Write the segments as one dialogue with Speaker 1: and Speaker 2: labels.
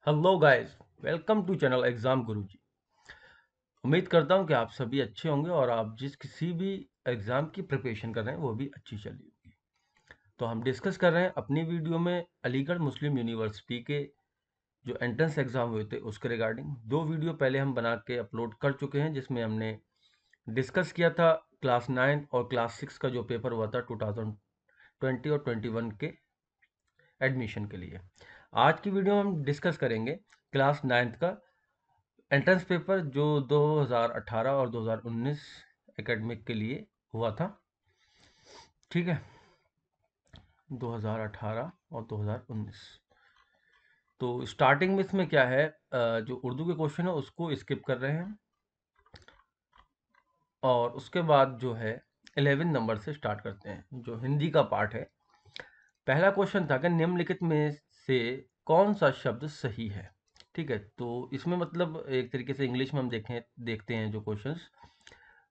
Speaker 1: Hello guys, welcome to channel exam Guruji. उम्मीद करता हूं कि आप सभी अच्छे होंगे और आप जिस किसी भी एग्जाम की प्रिपरेशन कर रहे हैं वो भी अच्छी चल रही होगी। तो हम डिस्कस कर रहे हैं अपनी वीडियो में अलीगढ़ मुस्लिम यूनिवर्सिटी के जो एंट्रेंस एग्जाम हुए थे उसके रिगार्डिंग दो वीडियो पहले हम बना के अपलोड कर चुके हैं, जिसमें हमने डिस्कस किया था क्लास 9 और क्लास 6 का जो पेपर हुआ था 2020 और 21 के एडमिशन के लिए। आज की वीडियो में हम डिस्कस करेंगे क्लास 9th का एंट्रेंस पेपर जो 2018 और 2019 एकेडमिक के लिए हुआ था। ठीक है, 2018 और 2019। तो स्टार्टिंग में इसमें क्या है, जो उर्दू के क्वेश्चन है उसको स्किप कर रहे हैं और उसके बाद जो है 11 नंबर से स्टार्ट करते हैं जो हिंदी का पार्ट है। पहला क्वेश्चन था कि निम्नलिखित में से कौन सा शब्द सही है। ठीक है, तो इसमें मतलब एक तरीके से इंग्लिश में हम देखते हैं जो क्वेश्चंस,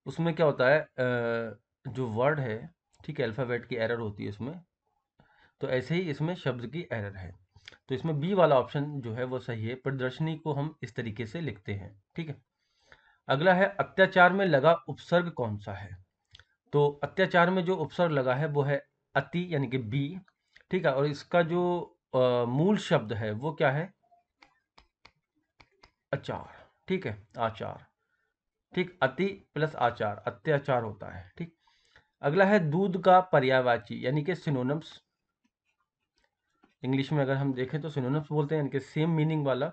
Speaker 1: उसमें क्या होता है, जो वर्ड है, ठीक है, अल्फ़ाबेट की एरर होती है इसमें, तो ऐसे ही इसमें शब्द की एरर है। तो इसमें बी वाला ऑप्शन जो है वो सही है। प्रदर्शनी को हम इस तरीके से लिखते हैं। ठीक है, अगला है अत्याचार में लगा उपसर्ग कौन सा है। तो अत्याचार में जो उपसर्ग लगा है वो है अति, यानी कि बी। ठीक है, और इसका जो मूल शब्द है वो क्या है, अचार। ठीक है, आचार। ठीक, अति प्लस आचार अत्याचार होता है। ठीक, अगला है दूध का पर्यायवाची यानी कि सिनोनिम्स। इंग्लिश में अगर हम देखें तो सिनोनिम्स बोलते हैं, यानी कि सेम मीनिंग वाला।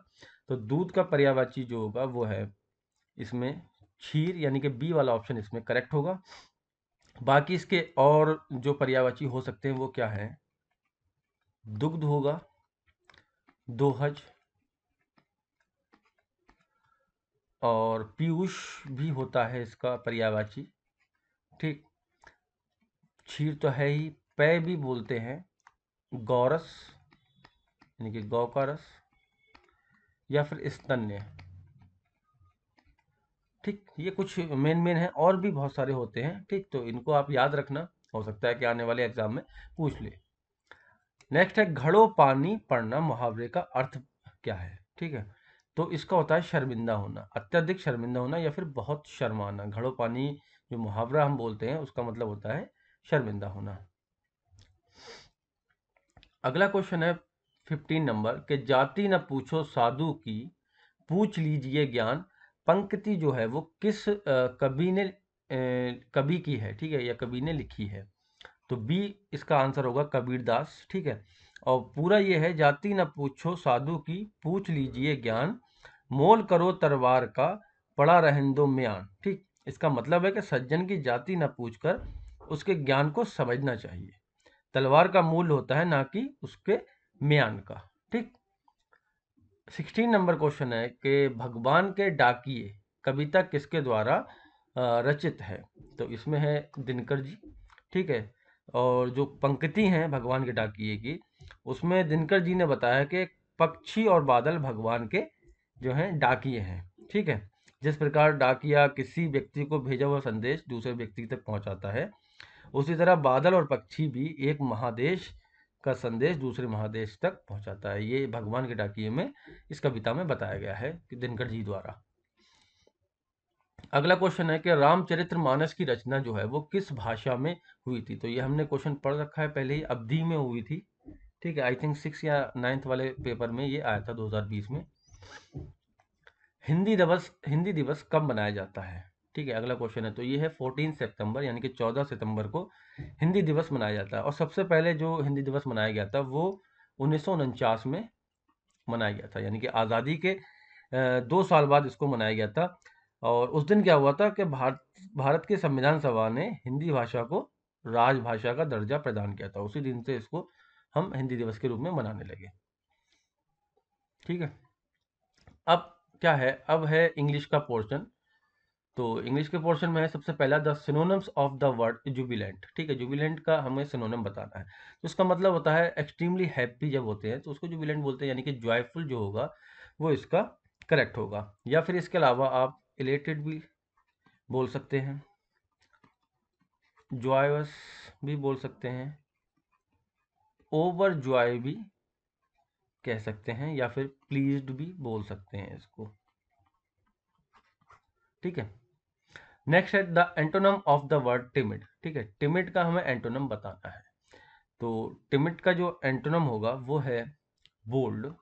Speaker 1: तो दूध का पर्यायवाची जो होगा वो है इसमें क्षीर, यानी कि बी वाला ऑप्शन इसमें करेक्ट होगा। बाकी इसके और जो पर्यायवाची हो सकते हैं वो क्या है, दुग्ध होगा, दोहज, और पीयूष भी होता है इसका पर्यायवाची। ठीक, क्षीर तो है ही, पेय भी बोलते हैं, गौरस यानी कि गौ का रस, या फिर स्तन्य। ठीक, ये कुछ मेन हैं, और भी बहुत सारे होते हैं। ठीक, तो इनको आप याद रखना, हो सकता है कि आने वाले एग्जाम में पूछ ले। नेक्स्ट है घड़ो पानी पड़ना, मुहावरे का अर्थ क्या है। ठीक है, तो इसका होता है शर्मिंदा होना, अत्यधिक शर्मिंदा होना या फिर बहुत शर्माना। घड़ो पानी जो मुहावरा हम बोलते हैं उसका मतलब होता है शर्मिंदा होना। अगला क्वेश्चन है 15 नंबर के जाति न पूछो साधु की, पूछ लीजिए ज्ञान। पंक्ति जो है वो किस कवि की है, ठीक है, या कवि ने लिखी है। तो बी इसका आंसर होगा कबीरदास। ठीक है, और पूरा ये है जाति न पूछो साधु की, पूछ लीजिए ज्ञान, मोल करो तलवार का, पड़ा रहन दो म्यान। ठीक, इसका मतलब है कि सज्जन की जाति न पूछकर उसके ज्ञान को समझना चाहिए। तलवार का मूल्य होता है ना कि उसके म्यान का। ठीक, 16 नंबर क्वेश्चन है कि भगवान के डाकिए कविता किसके द्वारा रचित है। तो इसमें है दिनकर जी। ठीक है, और जो पंक्ति हैं भगवान के डाकिए की, उसमें दिनकर जी ने बताया कि पक्षी और बादल भगवान के जो हैं डाकिए हैं। ठीक है, जिस प्रकार डाकिया किसी व्यक्ति को भेजा हुआ संदेश दूसरे व्यक्ति तक पहुंचाता है, उसी तरह बादल और पक्षी भी एक महादेश का संदेश दूसरे महादेश तक पहुंचाता है। ये भगवान के डाकिए में इस कविता में बताया गया है कि दिनकर जी द्वारा। अगला क्वेश्चन है कि रामचरितमानस की रचना जो है वो किस भाषा में हुई थी। तो ये हमने क्वेश्चन पढ़ रखा है पहले ही, अवधि में हुई थी। ठीक है, आई थिंक 6 या 9th वाले पेपर में ये आया था 2020 में। हिंदी दिवस कब मनाया जाता है। ठीक है, अगला क्वेश्चन है, तो ये है 14 सितंबर यानी कि 14 सितंबर को हिंदी दिवस मनाया जाता है। और सबसे पहले जो हिंदी दिवस मनाया गया था वो 1949 में मनाया गया था, यानी कि आज़ादी के 2 साल बाद इसको मनाया गया था। और उस दिन क्या हुआ था कि भारत की संविधान सभा ने हिंदी भाषा को राजभाषा का दर्जा प्रदान किया था। उसी दिन से इसको हम हिंदी दिवस के रूप में मनाने लगे। ठीक है, अब क्या है, अब है इंग्लिश का पोर्शन। तो इंग्लिश के पोर्शन में है सबसे पहला the synonyms of the word Jubilant. ठीक है, जुबिलेंट का हमें सिनोनिम बताना है। तो इसका मतलब होता है एक्सट्रीमली हैप्पी जब होते हैं तो उसको जुबिलेंट बोलते हैं, यानी कि जॉयफुल जो होगा वो इसका करेक्ट होगा। या फिर इसके अलावा आप इलेटेड भी बोल सकते हैं, जॉयस भी बोल सकते हैं, ओवर जॉय भी कह सकते हैं, या फिर प्लीज्ड भी बोल सकते हैं इसको, ठीक है। नेक्स्ट है the antonym of the word timid, ठीक है। टिमिड का हमें एंटोनम बताना है। तो टिमिड का जो एंटोनम होगा वो है बोल्ड,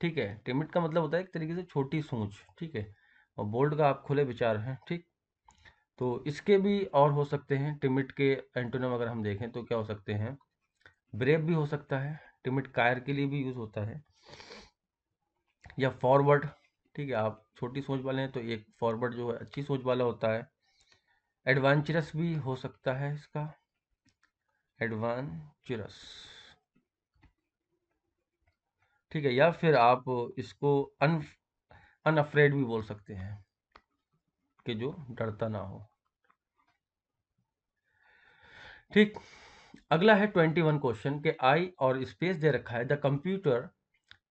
Speaker 1: ठीक है। टिमिड का मतलब होता है एक तरीके से छोटी सोच, ठीक है। और बोल्ड का आप खुले विचार हैं, ठीक। तो इसके भी और हो सकते हैं टिमिड के एंटोनम, अगर हम देखें तो क्या हो सकते हैं, ब्रेव भी हो सकता है, टिमिड कायर के लिए भी यूज होता है, या फॉरवर्ड, ठीक है। आप छोटी सोच वाले हैं तो एक फॉरवर्ड जो है अच्छी सोच वाला होता है। एडवांचरस भी हो सकता है इसका, एडवांचरस, ठीक है। या फिर आप इसको अनअफ्रेड भी बोल सकते हैं, कि जो डरता ना हो, ठीक। अगला है 21 क्वेश्चन के आई और स्पेस दे रखा है the computer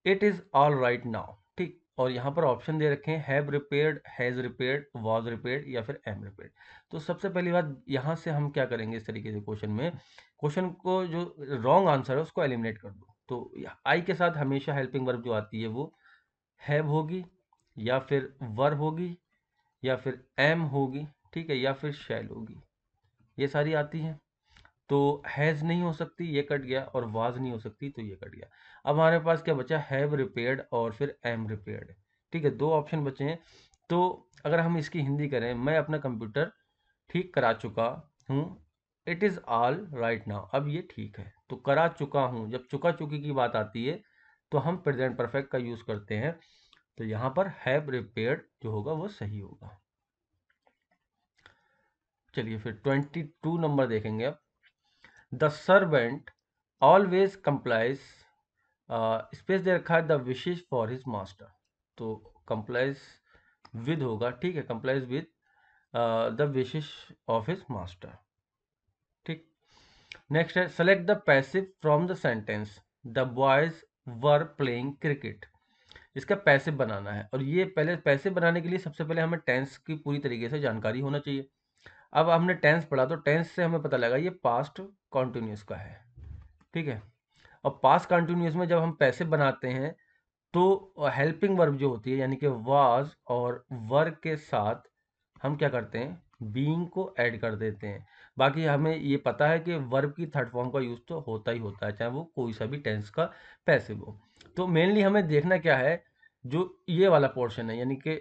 Speaker 1: it is all right now, ठीक। और यहाँ पर ऑप्शन दे रखे हैं have repaired, has repaired, was repaired, या फिर एम रिपेयर्ड। तो सबसे पहली बात यहाँ से हम क्या करेंगे, इस तरीके से क्वेश्चन में, क्वेश्चन को जो रॉन्ग आंसर है उसको एलिमिनेट कर दो। तो आई के साथ हमेशा हेल्पिंग वर्ब जो आती है वो हैव होगी, या फिर वर होगी, या फिर एम होगी, ठीक है, या फिर शैल होगी, ये सारी आती हैं। तो हैज़ नहीं हो सकती, ये कट गया, और वाज नहीं हो सकती, तो ये कट गया। अब हमारे पास क्या बचा, हैव रिपेयर्ड और फिर एम रिपेयर्ड, ठीक है। दो ऑप्शन बचे हैं। तो अगर हम इसकी हिंदी करें, मैं अपना कंप्यूटर ठीक करा चुका हूँ, it is all right now, अब ये ठीक है। तो करा चुका हूँ, जब चुका चुकी की बात आती है तो हम प्रेजेंट परफेक्ट का यूज़ करते हैं। तो यहाँ पर हैव रिपेयर्ड जो होगा वो सही होगा। चलिए फिर 22 नंबर देखेंगे अब। The servant always complies, space दे रखा है the wishes for his master, तो कंप्लाइज विद होगा, ठीक है, complies with the wishes of his master, ठीक। नेक्स्ट है select the passive from the sentence the boys were playing cricket. इसका पैसिव बनाना है, और ये पहले पैसिव बनाने के लिए सबसे पहले हमें टेंस की पूरी तरीके से जानकारी होना चाहिए। अब हमने टेंस पढ़ा, तो टेंस से हमें पता लगा ये पास्ट कॉन्टिन्यूस का है, ठीक है। और पास्ट कंटिन्यूस में जब हम पैसिव बनाते हैं तो हेल्पिंग वर्ब जो होती है, यानी कि वाज और वर के साथ हम क्या करते हैं, बीइंग को ऐड कर देते हैं। बाकी हमें ये पता है कि वर्ब की थर्ड फॉर्म का यूज तो होता ही होता है, चाहे वो कोई सा भी टेंस का पैसिव हो। तो मेनली हमें देखना क्या है, जो ये वाला पोर्शन है, यानी कि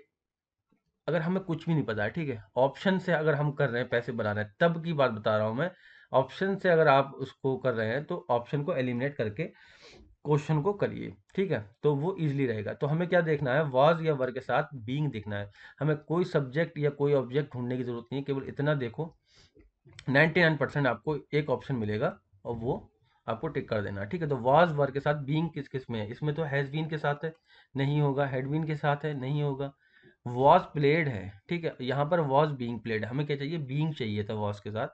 Speaker 1: अगर हमें कुछ भी नहीं पता है, ठीक है, ऑप्शन से अगर हम कर रहे हैं, पैसे बना रहे हैं, तब की बात बता रहा हूं मैं। ऑप्शन से अगर आप उसको कर रहे हैं तो ऑप्शन को एलिमिनेट करके क्वेश्चन को करिए, ठीक है, तो वो इजीली रहेगा। तो हमें क्या देखना है, वाज या वर के साथ बीइंग देखना है। हमें कोई सब्जेक्ट या कोई ऑब्जेक्ट ढूंढने की जरूरत नहीं है, केवल इतना देखो, 99% आपको एक ऑप्शन मिलेगा और वो आपको टिक कर देना, ठीक है। तो वाज वर के साथ बीइंग किस किस में है, इसमें तो हैज बीन के साथ है, नहीं होगा, हैड बीन के साथ है, नहीं होगा, वॉज प्लेड है, ठीक है। यहाँ पर वॉज बीइंग प्लेड, हमें क्या चाहिए, बीइंग चाहिए था वॉज के साथ।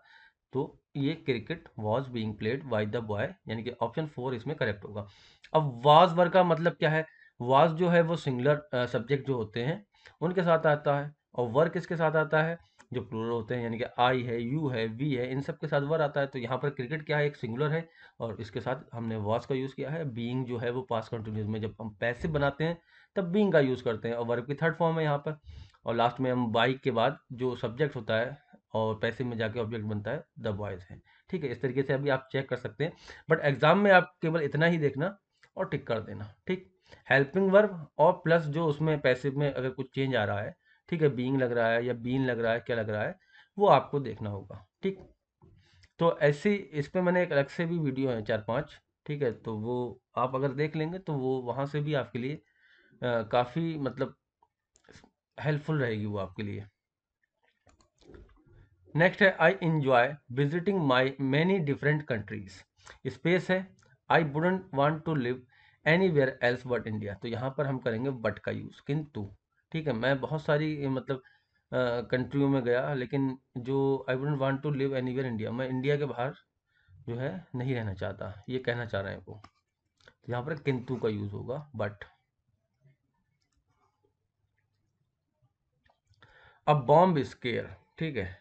Speaker 1: तो ये cricket was being played by the boy, यानी कि ऑप्शन 4 इसमें करेक्ट होगा। अब वाज वर्ग का मतलब क्या है, वाज जो है वो सिंगुलर सब्जेक्ट जो होते हैं उनके साथ आता है, और वर्ग किसके साथ आता है, जो प्लूरल होते हैं, यानी कि आई है, यू है, वी है, इन सब के साथ वर आता है। तो यहाँ पर क्रिकेट क्या है, एक सिंगुलर है, और इसके साथ हमने वॉज का यूज़ किया है। बीइंग जो है वो पास्ट कंटिन्यूस में जब हम पैसिव बनाते हैं तब बीइंग का यूज़ करते हैं, और वर्ब की थर्ड फॉर्म है यहाँ पर। और लास्ट में हम बाई के बाद जो सब्जेक्ट होता है और पैसिव में जाके ऑब्जेक्ट बनता है, द बॉयज है, ठीक है। इस तरीके से अभी आप चेक कर सकते हैं, बट एग्जाम में आप केवल इतना ही देखना और टिक कर देना, ठीक। हेल्पिंग वर्ब और प्लस जो उसमें पैसिव में अगर कुछ चेंज आ रहा है, ठीक है, बीइंग लग रहा है या बीन लग रहा है, क्या लग रहा है, वो आपको देखना होगा, ठीक। तो ऐसी इस पे मैंने एक अलग से भी वीडियो है 4-5, ठीक है, तो वो आप अगर देख लेंगे तो वो वहाँ से भी आपके लिए काफ़ी मतलब हेल्पफुल रहेगी वो आपके लिए। नेक्स्ट है I enjoy visiting my many different countries, space है I wouldn't want to live anywhere else but India. तो यहाँ पर हम करेंगे बट का यूज़, किंतु, ठीक है, मैं बहुत सारी मतलब कंट्रियों में गया, लेकिन जो I wouldn't want to live anywhere India, मैं इंडिया के बाहर जो है नहीं रहना चाहता, ये कहना चाह रहे हैं वो। तो यहाँ पर किंतु का यूज़ होगा, बट। अब बॉम्ब स्केयर, ठीक है,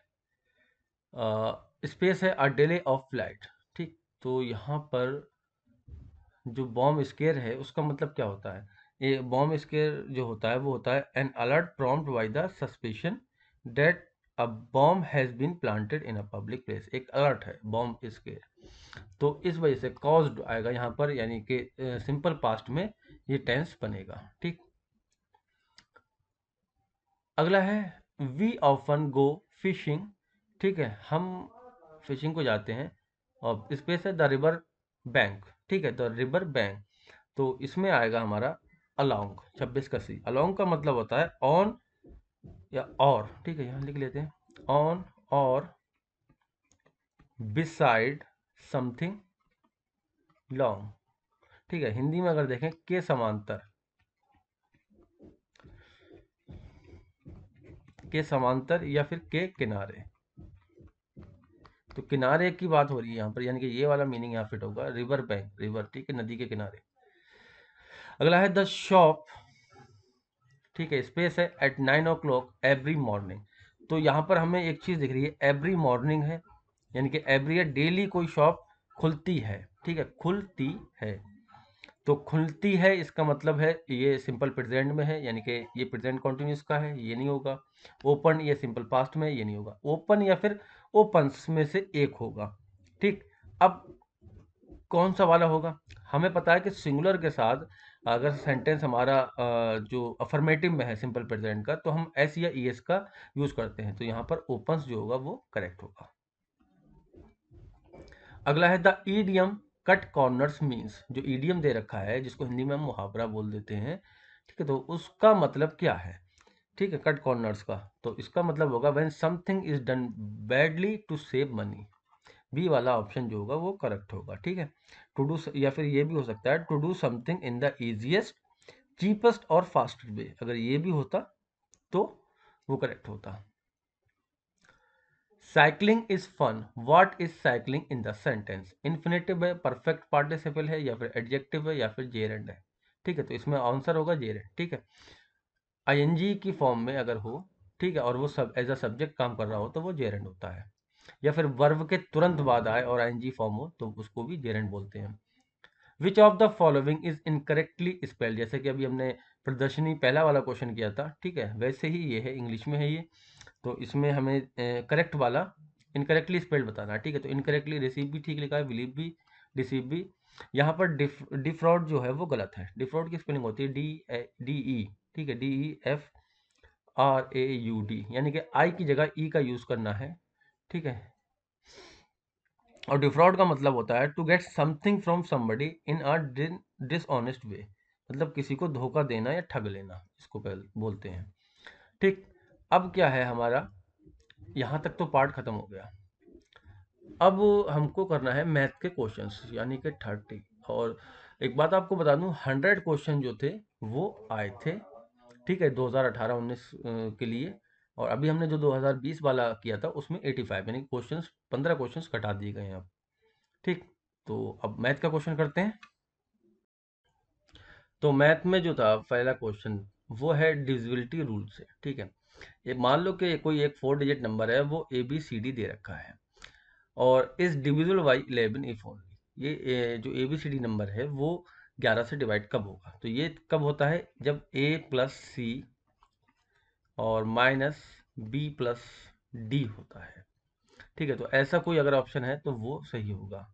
Speaker 1: स्पेस है अ डिले ऑफ फ्लाइट, ठीक। तो यहाँ पर जो बॉम्ब स्केयर है उसका मतलब क्या होता है? ये बॉम्ब स्केयर जो होता है वो होता है an alert prompt by the suspicion that a bomb has been planted in a public place. एक अलर्ट है बॉम्ब स्केयर, तो इस वजह से कॉज्ड आएगा यहाँ पर, यानी कि सिंपल पास्ट में ये टेंस बनेगा। ठीक, अगला है वी ऑफन गो फिशिंग। ठीक है, हम फिशिंग को जाते हैं, और स्पेस है द रिवर बैंक। ठीक है, द रिवर बैंक, तो इसमें आएगा हमारा अलोंग। 26 का सी, अलोंग का मतलब होता है ऑन या और। ठीक है, यहाँ लिख लेते हैं ऑन और बिसाइड समथिंग लॉन्ग। ठीक है, हिंदी में अगर देखें के समांतर, के समांतर या फिर के किनारे। तो किनारे की बात हो रही है यहाँ पर, यानी कि ये वाला मीनिंग यहाँ फिट होगा, रिवर बैंक, रिवर, ठीक है, नदी के किनारे। अगला है द शॉप। ठीक है, स्पेस है एट 9 o'clock एवरी मॉर्निंग। तो यहाँ पर हमें एक चीज दिख रही है, एवरी मॉर्निंग है, यानी कि एवरी है, डेली कोई शॉप खुलती है। ठीक है, खुलती है, तो खुलती है इसका मतलब है ये सिंपल प्रेजेंट में है, यानी कि ये प्रेजेंट कॉन्टिन्यूस का है, ये नहीं होगा। ओपन ये सिंपल पास्ट में है, ये नहीं होगा। ओपन या फिर ओपन्स में से एक होगा। ठीक, अब कौन सा वाला होगा? हमें पता है कि सिंगुलर के साथ अगर सेंटेंस हमारा जो अफर्मेटिव में है सिंपल प्रेजेंट का, तो हम एस या ई एस का यूज करते हैं, तो यहाँ पर ओपन्स जो होगा वो करेक्ट होगा। अगला है the idiom cut corners means. जो ईडियम दे रखा है जिसको हिंदी में हम मुहावरा बोल देते हैं, ठीक है, तो उसका मतलब क्या है? ठीक है, कट कॉर्नर्स का, तो इसका मतलब होगा when something is done badly to save money. B वाला ऑप्शन जो होगा वो करेक्ट होगा। ठीक है, टू डू, या फिर ये भी हो सकता है to do something in the easiest cheapest और फास्टेस्ट वे। अगर ये भी होता तो वो करेक्ट होता। Cycling is fun, what is cycling in the sentence? Infinitive है, परफेक्ट पार्टिसिपल है, या फिर एडजेक्टिव है, या फिर जेरेंड है? ठीक है, तो इसमें आंसर होगा जेरेंड। ठीक है, आईएनजी की फॉर्म में अगर हो, ठीक है, और वो सब एज अ सब्जेक्ट काम कर रहा हो तो वो जेरेंड होता है, या फिर वर्ब के तुरंत बाद आए और आईएनजी फॉर्म हो तो उसको भी जेरेंड बोलते हैं। विच of the following is incorrectly spelled? जैसे कि अभी हमने प्रदर्शनी पहला वाला क्वेश्चन किया था, ठीक है, वैसे ही ये है, इंग्लिश में है ये, तो इसमें हमें करेक्ट वाला इनकरेक्टली स्पेल्ड बताना है। ठीक है, तो इनकरेक्टली रिसीव भी ठीक लिखा है, बिलीव भी, रिसीव भी। यहाँ पर डिफ्रॉड जो है वो गलत है। डिफ्रॉड की स्पेलिंग होती है डी ई, ठीक है, DEFRAUD, यानी कि आई की जगह ई का यूज करना है। ठीक है, और डिफ्रॉड का मतलब होता है to get something from somebody in a dishonest way, मतलब किसी को धोखा देना या ठग लेना, इसको बोलते हैं। ठीक, अब क्या है हमारा, यहाँ तक तो पार्ट खत्म हो गया। अब हमको करना है मैथ के क्वेश्चंस, यानी कि 30। और एक बात आपको बता दूं, 100 क्वेश्चन जो थे वो आए थे, ठीक है, 2018-19 के लिए। और अभी हमने जो 2020 वाला किया था उसमें 85, यानी क्वेश्चंस 15 क्वेश्चंस घटा दिए गए हैं अब। ठीक, तो अब मैथ का क्वेश्चन करते हैं। तो मैथ में जो था पहला क्वेश्चन, वो है डिविजिबिलिटी रूल से। ठीक है, ये मान लो कि कोई एक 4 डिजिट नंबर है, वो ABCD दे रखा है, और इस डिविजिबल बाई 11 इफ ओनली। ये जो ABCD नंबर है वो 11 से डिवाइड कब होगा? तो ये कब होता है? जब A+C और -B+D होता है। ठीक है, तो ऐसा कोई अगर ऑप्शन है तो वो सही होगा,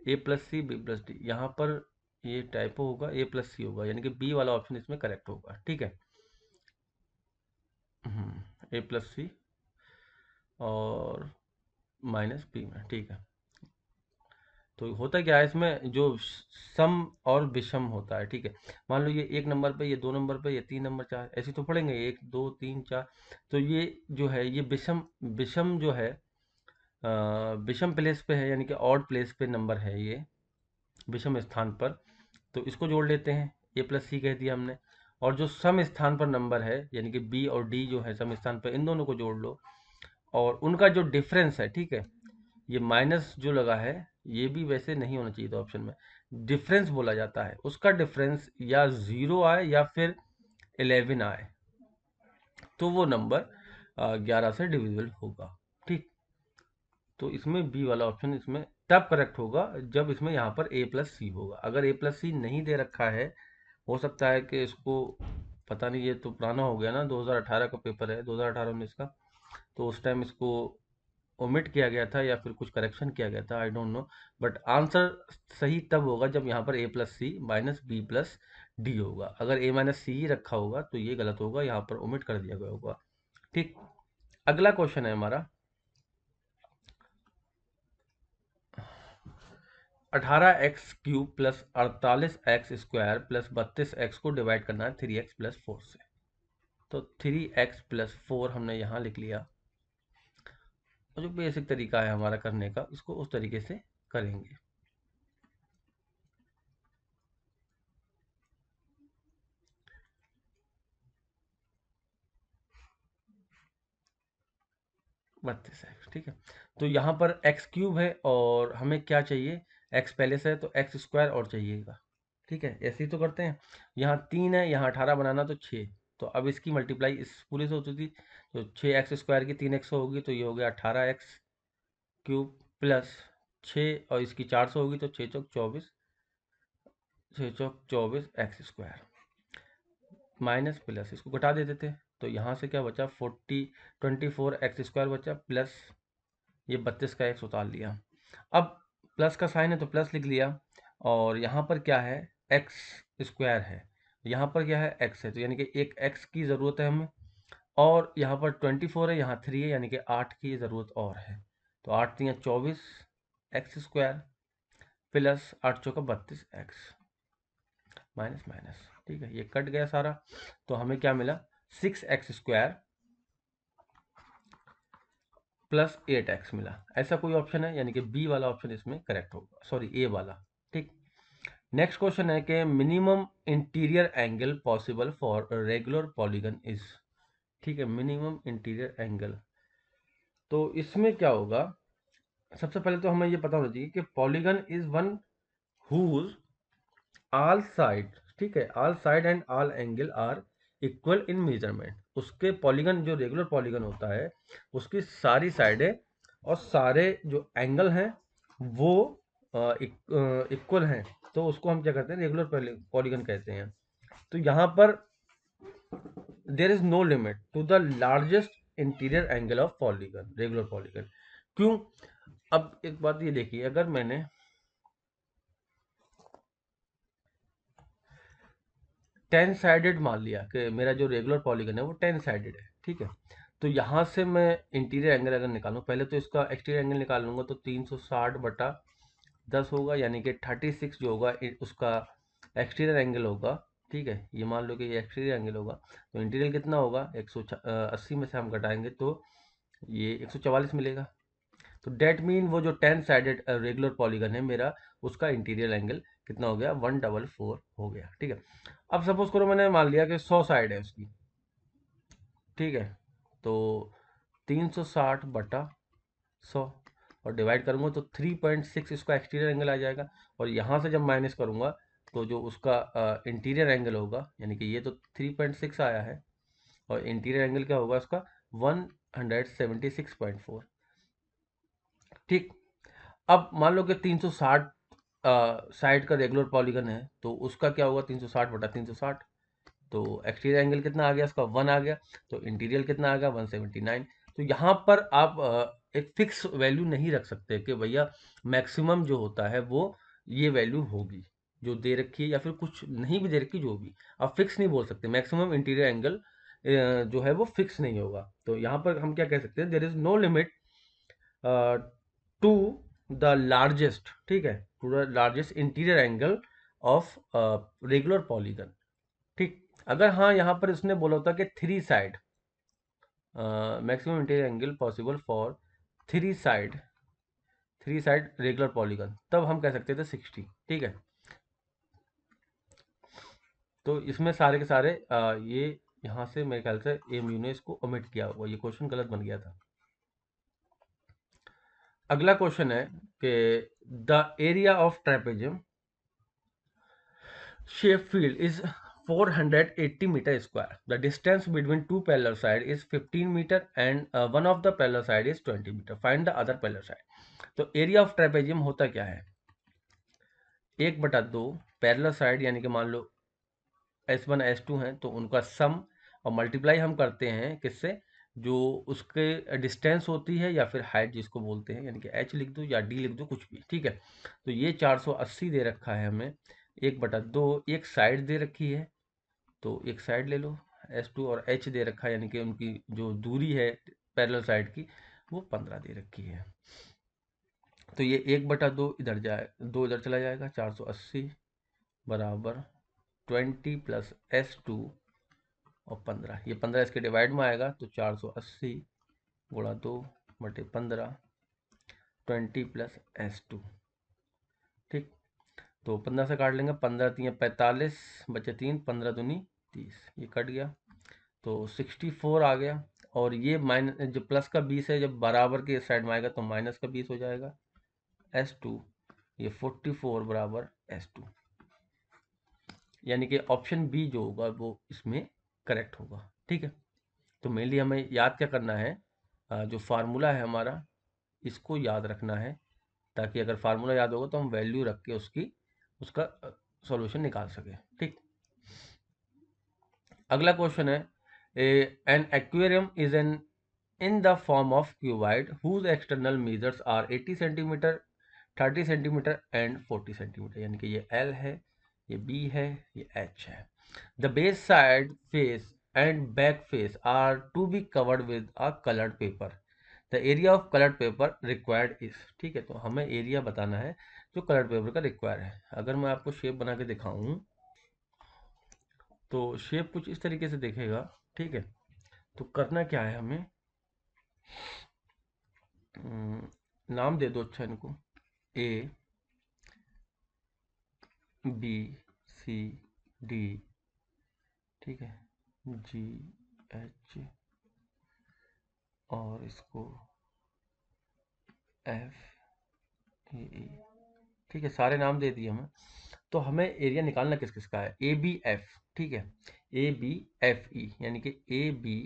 Speaker 1: A+C B+D। यहाँ पर ये टाइपो होगा, A+C होगा, यानी कि बी वाला ऑप्शन इसमें करेक्ट होगा। ठीक है, A+C और -B में। ठीक है, तो होता क्या है इसमें, जो सम और विषम होता है, ठीक है, मान लो ये 1 नंबर पे, ये 2 नंबर पे, ये 3 नंबर 4, ऐसे तो पढ़ेंगे 1 2 3 4। तो ये जो है ये विषम, विषम जो है विषम प्लेस पे है, यानी कि ऑड प्लेस पे नंबर है ये, विषम स्थान पर। तो इसको जोड़ लेते हैं, A+C कह दिया हमने। और जो सम स्थान पर नंबर है, यानी कि B और D जो है सम स्थान पर, इन दोनों को जोड़ लो, और उनका जो डिफरेंस है, ठीक है, ये माइनस जो लगा है, ये भी वैसे नहीं होना चाहिए था ऑप्शन में, डिफरेंस बोला जाता है, उसका डिफरेंस या 0 आए या फिर 11 आए, तो वो नंबर 11 से डिविजिबल होगा। ठीक, तो इसमें बी वाला ऑप्शन इसमें तब करेक्ट होगा जब इसमें यहाँ पर a प्लस सी होगा। अगर a प्लस सी नहीं दे रखा है, हो सकता है कि इसको, पता नहीं, ये तो पुराना हो गया ना, 2018 का पेपर है, 2018-19 का, तो उस टाइम इसको ओमिट किया गया था या फिर कुछ करेक्शन किया गया था, I don't know. But answer सही तब होगा जब यहाँ पर a plus C minus B plus D होगा। अगर a माइनस सी ही रखा होगा तो ये गलत होगा, यहाँ पर ओमिट कर दिया गया होगा। ठीक, अगला क्वेश्चन है हमारा 18x³ plus 48x² plus 32x को डिवाइड करना है 3x+4 से। तो 3x+4 हमने यहाँ लिख लिया, और जो बेसिक तरीका है हमारा करने का, इसको उस तरीके से करेंगे। बत्तीस एक्स, ठीक है। तो यहाँ पर x³ है और हमें क्या चाहिए, x पहले से है तो x² और चाहिएगा, ठीक है। ऐसे ही तो करते हैं। यहाँ 3 है, यहाँ 18 बनाना तो 6, तो अब इसकी मल्टीप्लाई इस पूरे से होती थी, तो 6x² की 3x होगी, तो ये हो गया 18x³ प्लस 6, और इसकी 400 होगी, तो 6 चौक 24, 6 चौक 24 x² माइनस प्लस, इसको घटा देते थे, तो यहाँ से क्या बचा, 24x² बचा, प्लस ये 32 का x उतार लिया। अब प्लस का साइन है तो प्लस लिख लिया, और यहाँ पर क्या है, x² है, यहाँ पर क्या है, x है, तो यानी कि एक x की ज़रूरत है हमें, और यहाँ पर 24 है, यहाँ 3 है, यानी कि 8 की ज़रूरत और है। तो 8 3 24x² प्लस 8 चौका 32x माइनस माइनस, ठीक है, ये कट गया सारा, तो हमें क्या मिला, 6x² प्लस 8x मिला। ऐसा कोई ऑप्शन है, यानी कि बी वाला ऑप्शन इसमें करेक्ट होगा, सॉरी ए वाला। ठीक, नेक्स्ट क्वेश्चन है कि minimum interior angle possible for regular polygon is. ठीक है, मिनिमम इंटीरियर एंगल, तो इसमें क्या होगा, सबसे पहले तो हमें ये पता होना चाहिए कि polygon is one whose all side, ठीक है, all side and all angle are equal in measurement. उसके पॉलीगन, जो रेगुलर पॉलीगन होता है, उसकी सारी साइडें और सारे जो एंगल हैं वो इक्वल हैं, तो उसको हम क्या कहते हैं, रेगुलर पॉलीगन कहते हैं। तो यहाँ पर there is no limit to the largest interior angle of polygon, regular polygon. क्यों, अब एक बात ये देखिए, अगर मैंने 10 साइडेड मान लिया कि मेरा जो रेगुलर पॉलीगन है वो 10 साइडेड है, ठीक है, तो यहाँ से मैं इंटीरियर एंगल अगर निकालूं, पहले तो इसका एक्सटीरियर एंगल निकाल लूंगा, तो 360/10 होगा, यानी कि 36 जो होगा उसका एक्सटीरियर एंगल होगा, ठीक है। ये मान लो कि ये एक्सटीरियर एंगल होगा, तो इंटीरियर कितना होगा, 180 में से हम घटाएंगे तो ये 144 मिलेगा। तो डेट मीन वो जो 10 साइडेड रेगुलर पॉलीगन है मेरा, उसका इंटीरियर एंगल कितना हो गया, 144 हो गया, ठीक है। अब सपोज करो मैंने मान लिया कि 100 साइड है उसकी, ठीक है, तो 360/100 और डिवाइड करूंगा तो 3.6 इसका एक्सटीरियर एंगल आ जाएगा, और यहाँ से जब माइनस करूंगा तो जो उसका इंटीरियर एंगल होगा, यानी कि ये तो 3.6 आया है, और इंटीरियर एंगल क्या होगा उसका, 176.4। ठीक, अब मान लो कि 360 साइड का रेगुलर पॉलीगन है, तो उसका क्या होगा, 360/360, तो एक्सटीरियर एंगल कितना आ गया, इसका 1 आ गया, तो इंटीरियर कितना आ गया, 179। तो यहाँ पर आप एक फिक्स वैल्यू नहीं रख सकते कि भैया मैक्सिमम जो होता है वो ये वैल्यू होगी जो दे रखी है, या फिर कुछ नहीं भी दे रखी, जो भी आप फिक्स नहीं बोल सकते, मैक्सिमम इंटीरियर एंगल जो है वो फिक्स नहीं होगा। तो यहाँ पर हम क्या कह सकते हैं, there is no limit to the largest, ठीक है, to the largest interior angle of regular polygon. ठीक, अगर हाँ यहाँ पर इसने बोला होता कि 3 side, maximum interior angle possible for 3 side, 3 side regular polygon, तब हम कह सकते थे 60, ठीक है। तो इसमें सारे के सारे ये यहाँ से मेरे ख्याल से एमयू ने इसको ओमिट किया होगा, ये क्वेश्चन गलत बन गया था। अगला क्वेश्चन है कि the area of trapezium shape field is 480 meter square. The distance between two parallel sides is 15 meter and one of the parallel side is 20 meter. Find the other parallel side. तो area of trapezium होता क्या है, 1/2 parallel side, यानी कि मान लो S1 S2 हैं तो उनका सम और मल्टीप्लाई हम करते हैं किससे, जो उसके डिस्टेंस होती है या फिर हाइट जिसको बोलते हैं, यानी कि H लिख दो या D लिख दो, कुछ भी ठीक है। तो ये 480 दे रखा है हमें, 1/2 एक साइड दे रखी है, तो एक साइड ले लो S2, और H दे रखा है यानी कि उनकी जो दूरी है पैरेलल साइड की वो 15 दे रखी है। तो ये 1/2 इधर जाए, 2 इधर चला जाएगा, 480 बराबर 20 प्लस S2 और 15, ये 15 इसके डिवाइड में आएगा तो 480 गुणा 2/15 20 प्लस S2, ठीक। तो 15 से काट लेंगे, 15 3 45 बचे 3, 15 दूनी 30, ये कट गया तो 64 आ गया। और ये माइनस जो प्लस का 20 है जब बराबर के साइड में आएगा तो माइनस का 20 हो जाएगा, S2, ये 44 बराबर S2, यानी कि ऑप्शन बी जो होगा वो इसमें करेक्ट होगा, ठीक है। तो मेनली हमें याद क्या करना है, जो फार्मूला है हमारा इसको याद रखना है, ताकि अगर फार्मूला याद होगा तो हम वैल्यू रख के उसका सॉल्यूशन निकाल सके, ठीक। अगला क्वेश्चन है, an aquarium is an in the form of cuboid whose external measures are 80 centimetre 30 centimetre and 40 centimetre, यानी कि ये L है, ये B है, ये H है। The base side face and back face are to be covered with a coloured paper, the area of coloured paper required is, ठीक है। तो हमें एरिया बताना है जो कलर्ड पेपर का रिक्वायर है। अगर मैं आपको शेप बना के दिखाऊं तो शेप कुछ इस तरीके से दिखेगा, ठीक है। तो करना क्या है हमें, नाम दे दो अच्छा इनको, A B C D, ठीक है, G H और इसको F A E, ठीक है, सारे नाम दे दिए हमें। तो हमें एरिया निकालना किस किस का है, ABF, ठीक है, ABFE, यानी कि AB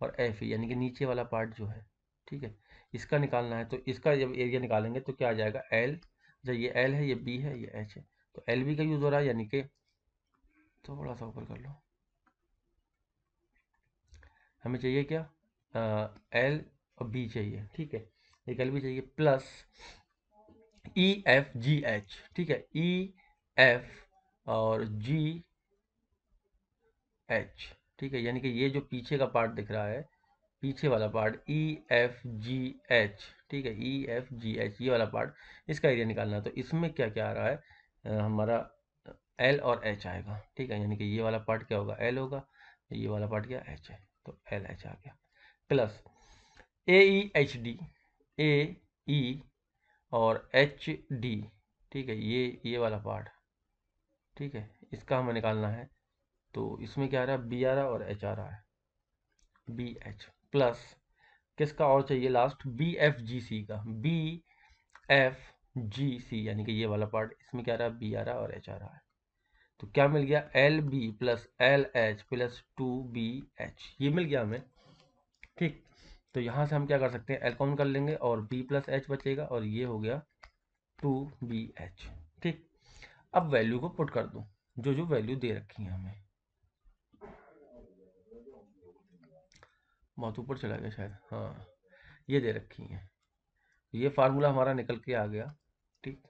Speaker 1: और FE, यानी कि नीचे वाला पार्ट जो है, ठीक है, इसका निकालना है। तो इसका जब एरिया निकालेंगे तो क्या आ जाएगा, L, जब ये L है, ये B है, ये H है, तो LB का यूज हो रहा है, यानी कि थोड़ा सा ऊपर कर लो, हमें चाहिए क्या, L और B चाहिए, ठीक है, एक L भी चाहिए, प्लस EFGH, ठीक है, EF और GH, ठीक है, यानी कि ये जो पीछे का पार्ट दिख रहा है, पीछे वाला पार्ट EFGH, ठीक है, EFGH ये वाला पार्ट, इसका एरिया निकालना है। तो इसमें क्या क्या आ रहा है, हमारा L और H आएगा, ठीक है, यानी कि ये वाला पार्ट क्या होगा, L होगा, ये वाला पार्ट क्या H है, तो LH आ गया, प्लस AEHD, AE और HD, ठीक है, ये वाला पार्ट, ठीक है, इसका हमें निकालना है। तो इसमें क्या आ रहा है, B आ रहा है और H आ रहा है, BH, प्लस किसका और चाहिए लास्ट, BFGC का, BFGC, यानी कि ये वाला पार्ट, इसमें क्या आ रहा है, B आ रहा है और H आ रहा है। तो क्या मिल गया, LB plus LH plus 2BH, ये मिल गया हमें, ठीक। तो यहाँ से हम क्या कर सकते हैं, L कॉमन कर लेंगे और B प्लस H बचेगा और ये हो गया 2BH, ठीक। अब वैल्यू को पुट कर दो, जो जो वैल्यू दे रखी है हमें, बहुत ऊपर चला गया शायद, हाँ, ये दे रखी है, ये फार्मूला हमारा निकल के आ गया, ठीक,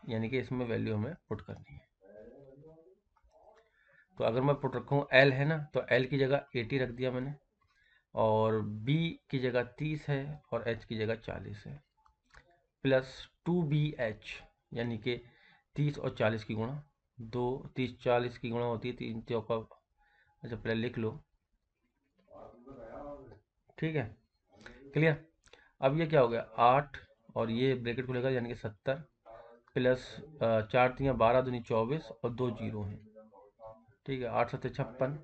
Speaker 1: यानी कि इसमें वैल्यू हमें पुट करनी है। तो अगर मैं पुट रखूँ, L है ना, तो L की जगह 80 रख दिया मैंने, और B की जगह 30 है और H की जगह 40 है, प्लस 2BH, यानी कि 30 और 40 की गुणा, 30 40 की गुणा होती है 3 चौका, अच्छा पहले लिख लो, ठीक है, क्लियर। अब ये क्या हो गया, 8 और ये ब्रैकेट खुलेगा यानी कि 70, प्लस 4 3 12 दूनी 24 और 2 जीरो हैं, ठीक है, 8 7 56,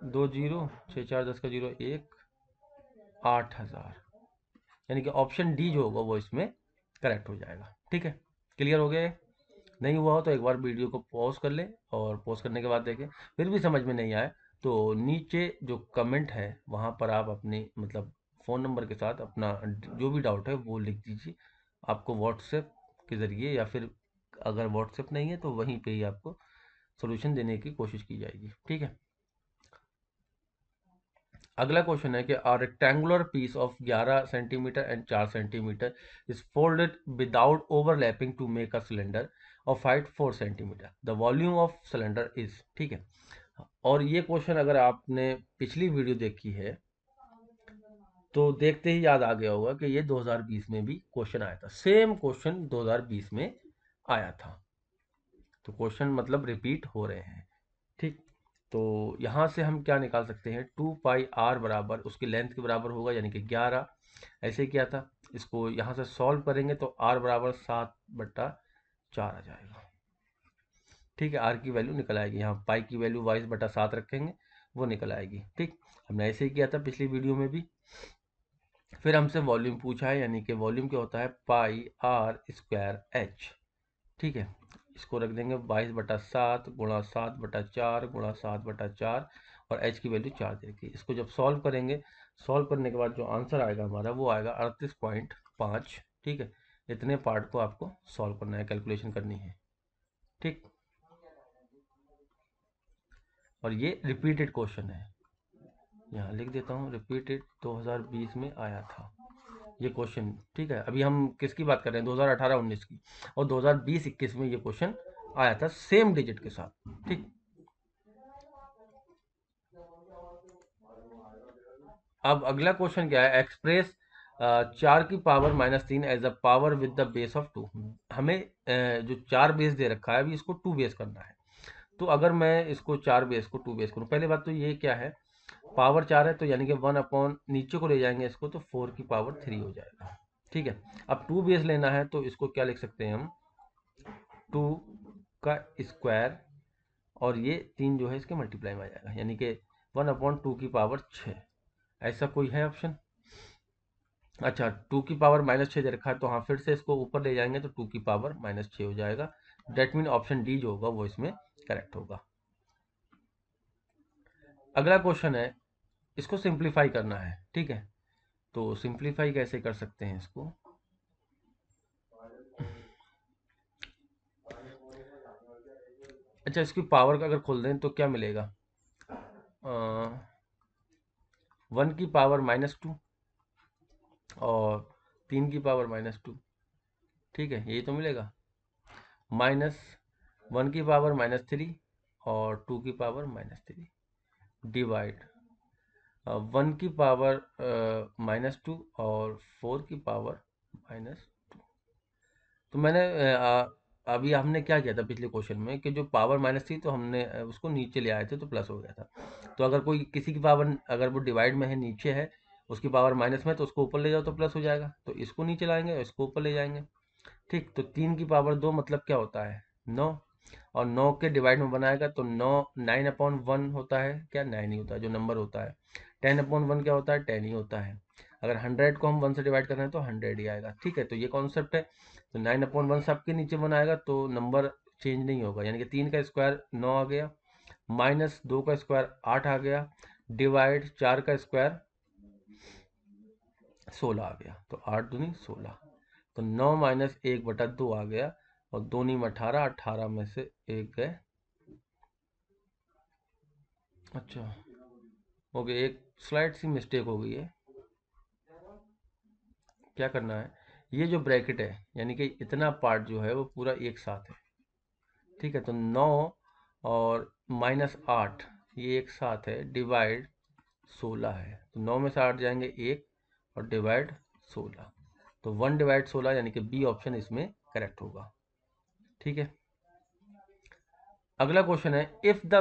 Speaker 1: 2 जीरो, 6 4 10 का जीरो 1, 8000, यानी कि ऑप्शन डी जो होगा वो इसमें करेक्ट हो जाएगा। ठीक है, क्लियर हो गया है? नहीं हुआ हो तो एक बार वीडियो को पॉज कर लें और पॉज करने के बाद देखें। फिर भी समझ में नहीं आए तो नीचे जो कमेंट है वहाँ पर आप अपनी मतलब फ़ोन नंबर के साथ अपना जो भी डाउट है वो लिख दीजिए। आपको व्हाट्सएप के ज़रिए या फिर अगर व्हाट्सएप नहीं है तो वहीं पे ही आपको सॉल्यूशन देने की कोशिश की जाएगी। ठीक है, अगला क्वेश्चन है कि a rectangular piece of 11 centimetre and 4 centimetre is folded without overlapping to make a cylinder of height 4 centimetre, the volume of cylinder is. ठीक है, और ये क्वेश्चन अगर आपने पिछली वीडियो देखी है तो देखते ही याद आ गया होगा कि ये 2020 में भी क्वेश्चन आया था। सेम क्वेश्चन 2020 में आया था, तो क्वेश्चन मतलब रिपीट हो रहे हैं। ठीक, तो यहाँ से हम क्या निकाल सकते हैं, 2 पाई r बराबर उसकी लेंथ के बराबर होगा यानी कि 11। ऐसे ही किया था, इसको यहाँ से सॉल्व करेंगे तो r बराबर 7/4 आ जाएगा। ठीक है, r की वैल्यू निकल आएगी, यहाँ पाई की वैल्यू 22/7 रखेंगे वो निकल आएगी। ठीक, हमने ऐसे ही किया था पिछली वीडियो में भी। फिर हमसे वॉल्यूम पूछा है, यानी कि वॉल्यूम क्या होता है, πr²h। ठीक है, इसको रख देंगे 22/7 गुणा 7/4 गुणा 7/4 और h की वैल्यू 4 दे रखी है। इसको जब सॉल्व करेंगे, सॉल्व करने के बाद जो आंसर आएगा हमारा वो आएगा 38.5। ठीक है, इतने पार्ट को आपको सॉल्व करना है, कैलकुलेशन करनी है। ठीक, और ये रिपीटेड क्वेश्चन है, यहाँ लिख देता हूँ रिपीटेड, 2020 में आया था ये क्वेश्चन। ठीक है, अभी हम किसकी बात कर रहे हैं, 2018-19 की, और 2020-21 में ये क्वेश्चन आया था सेम डिजिट के साथ। ठीक, अब अगला क्वेश्चन क्या है, एक्सप्रेस 4 की power -3 as a power with the base of 2। हमें जो 4 बेस दे रखा है अभी इसको 2 बेस करना है। तो अगर मैं इसको 4 बेस को 2 बेस करूँ, पहले बात तो ये क्या है, पावर 4 है तो यानी कि 1 अपॉन नीचे को ले जाएंगे इसको तो 4 की पावर 3 हो जाएगा। ठीक है, अब 2 बेस लेना है तो इसको क्या लिख सकते हैं हम, 2 का स्क्वायर और ये 3 जो है इसके मल्टीप्लाई में आ जाएगा, यानी कि 1/2 की पावर 6। ऐसा कोई है ऑप्शन? अच्छा, 2 की पावर -6 दे रखा है तो हाँ फिर से इसको ऊपर ले जाएंगे तो 2 की पावर -6 हो जाएगा। डेट मीन ऑप्शन डी जो होगा वो इसमें करेक्ट होगा। अगला क्वेश्चन है, इसको सिंप्लीफाई करना है। ठीक है, तो सिंप्लीफाई कैसे कर सकते हैं इसको, अच्छा इसकी पावर का अगर खोल दें तो क्या मिलेगा, 1 की पावर -2 और 3 की पावर -2। ठीक है, यही तो मिलेगा, -1 की पावर-3 और 2 की पावर-3 डिवाइड 1 की पावर-2 और 4 की पावर-2। तो मैंने अभी हमने क्या किया था पिछले क्वेश्चन में कि जो पावर माइनस थी तो हमने उसको नीचे ले आए थे तो प्लस हो गया था। तो अगर कोई किसी की पावर अगर वो डिवाइड में है, नीचे है, उसकी पावर माइनस में, तो उसको ऊपर ले जाओ तो प्लस हो जाएगा, तो इसको नीचे लाएंगे और इसको ऊपर ले जाएंगे। ठीक, तो 3 की पावर 2 मतलब क्या होता है, 9, और 9 के डिवाइड में बनाएगा तो 9 होता है, क्या 9 ही होता है जो नंबर होता है। 10/1 क्या होता है, 10 ही होता है। अगर 100 को हम 1 से डिवाइड कर रहे हैं तो 100 ही आएगा। ठीक है, तो ये कॉन्सेप्ट है। तो 9/1 सबके नीचे बनाएगा तो नंबर चेंज नहीं होगा, यानी कि 3 का स्क्वायर 9 आ गया, -2 का स्क्वायर 8 आ गया, डिवाइड 4 का स्क्वायर 16 आ गया, तो 8 दूनी 16, तो 9 - 1/2 आ गया, और 2 × 18, 18 में से 1 गए। अच्छा, हो गया, एक स्लाइड सी मिस्टेक हो गई है। क्या करना है, ये जो ब्रैकेट है यानी कि इतना पार्ट जो है वो पूरा एक साथ है। ठीक है, तो 9 और -8 ये एक साथ है, डिवाइड 16 है, तो 9 में से 8 जाएंगे 1 और डिवाइड 16, तो 1/16 यानी कि बी ऑप्शन इसमें करेक्ट होगा। ठीक है, अगला क्वेश्चन है, if the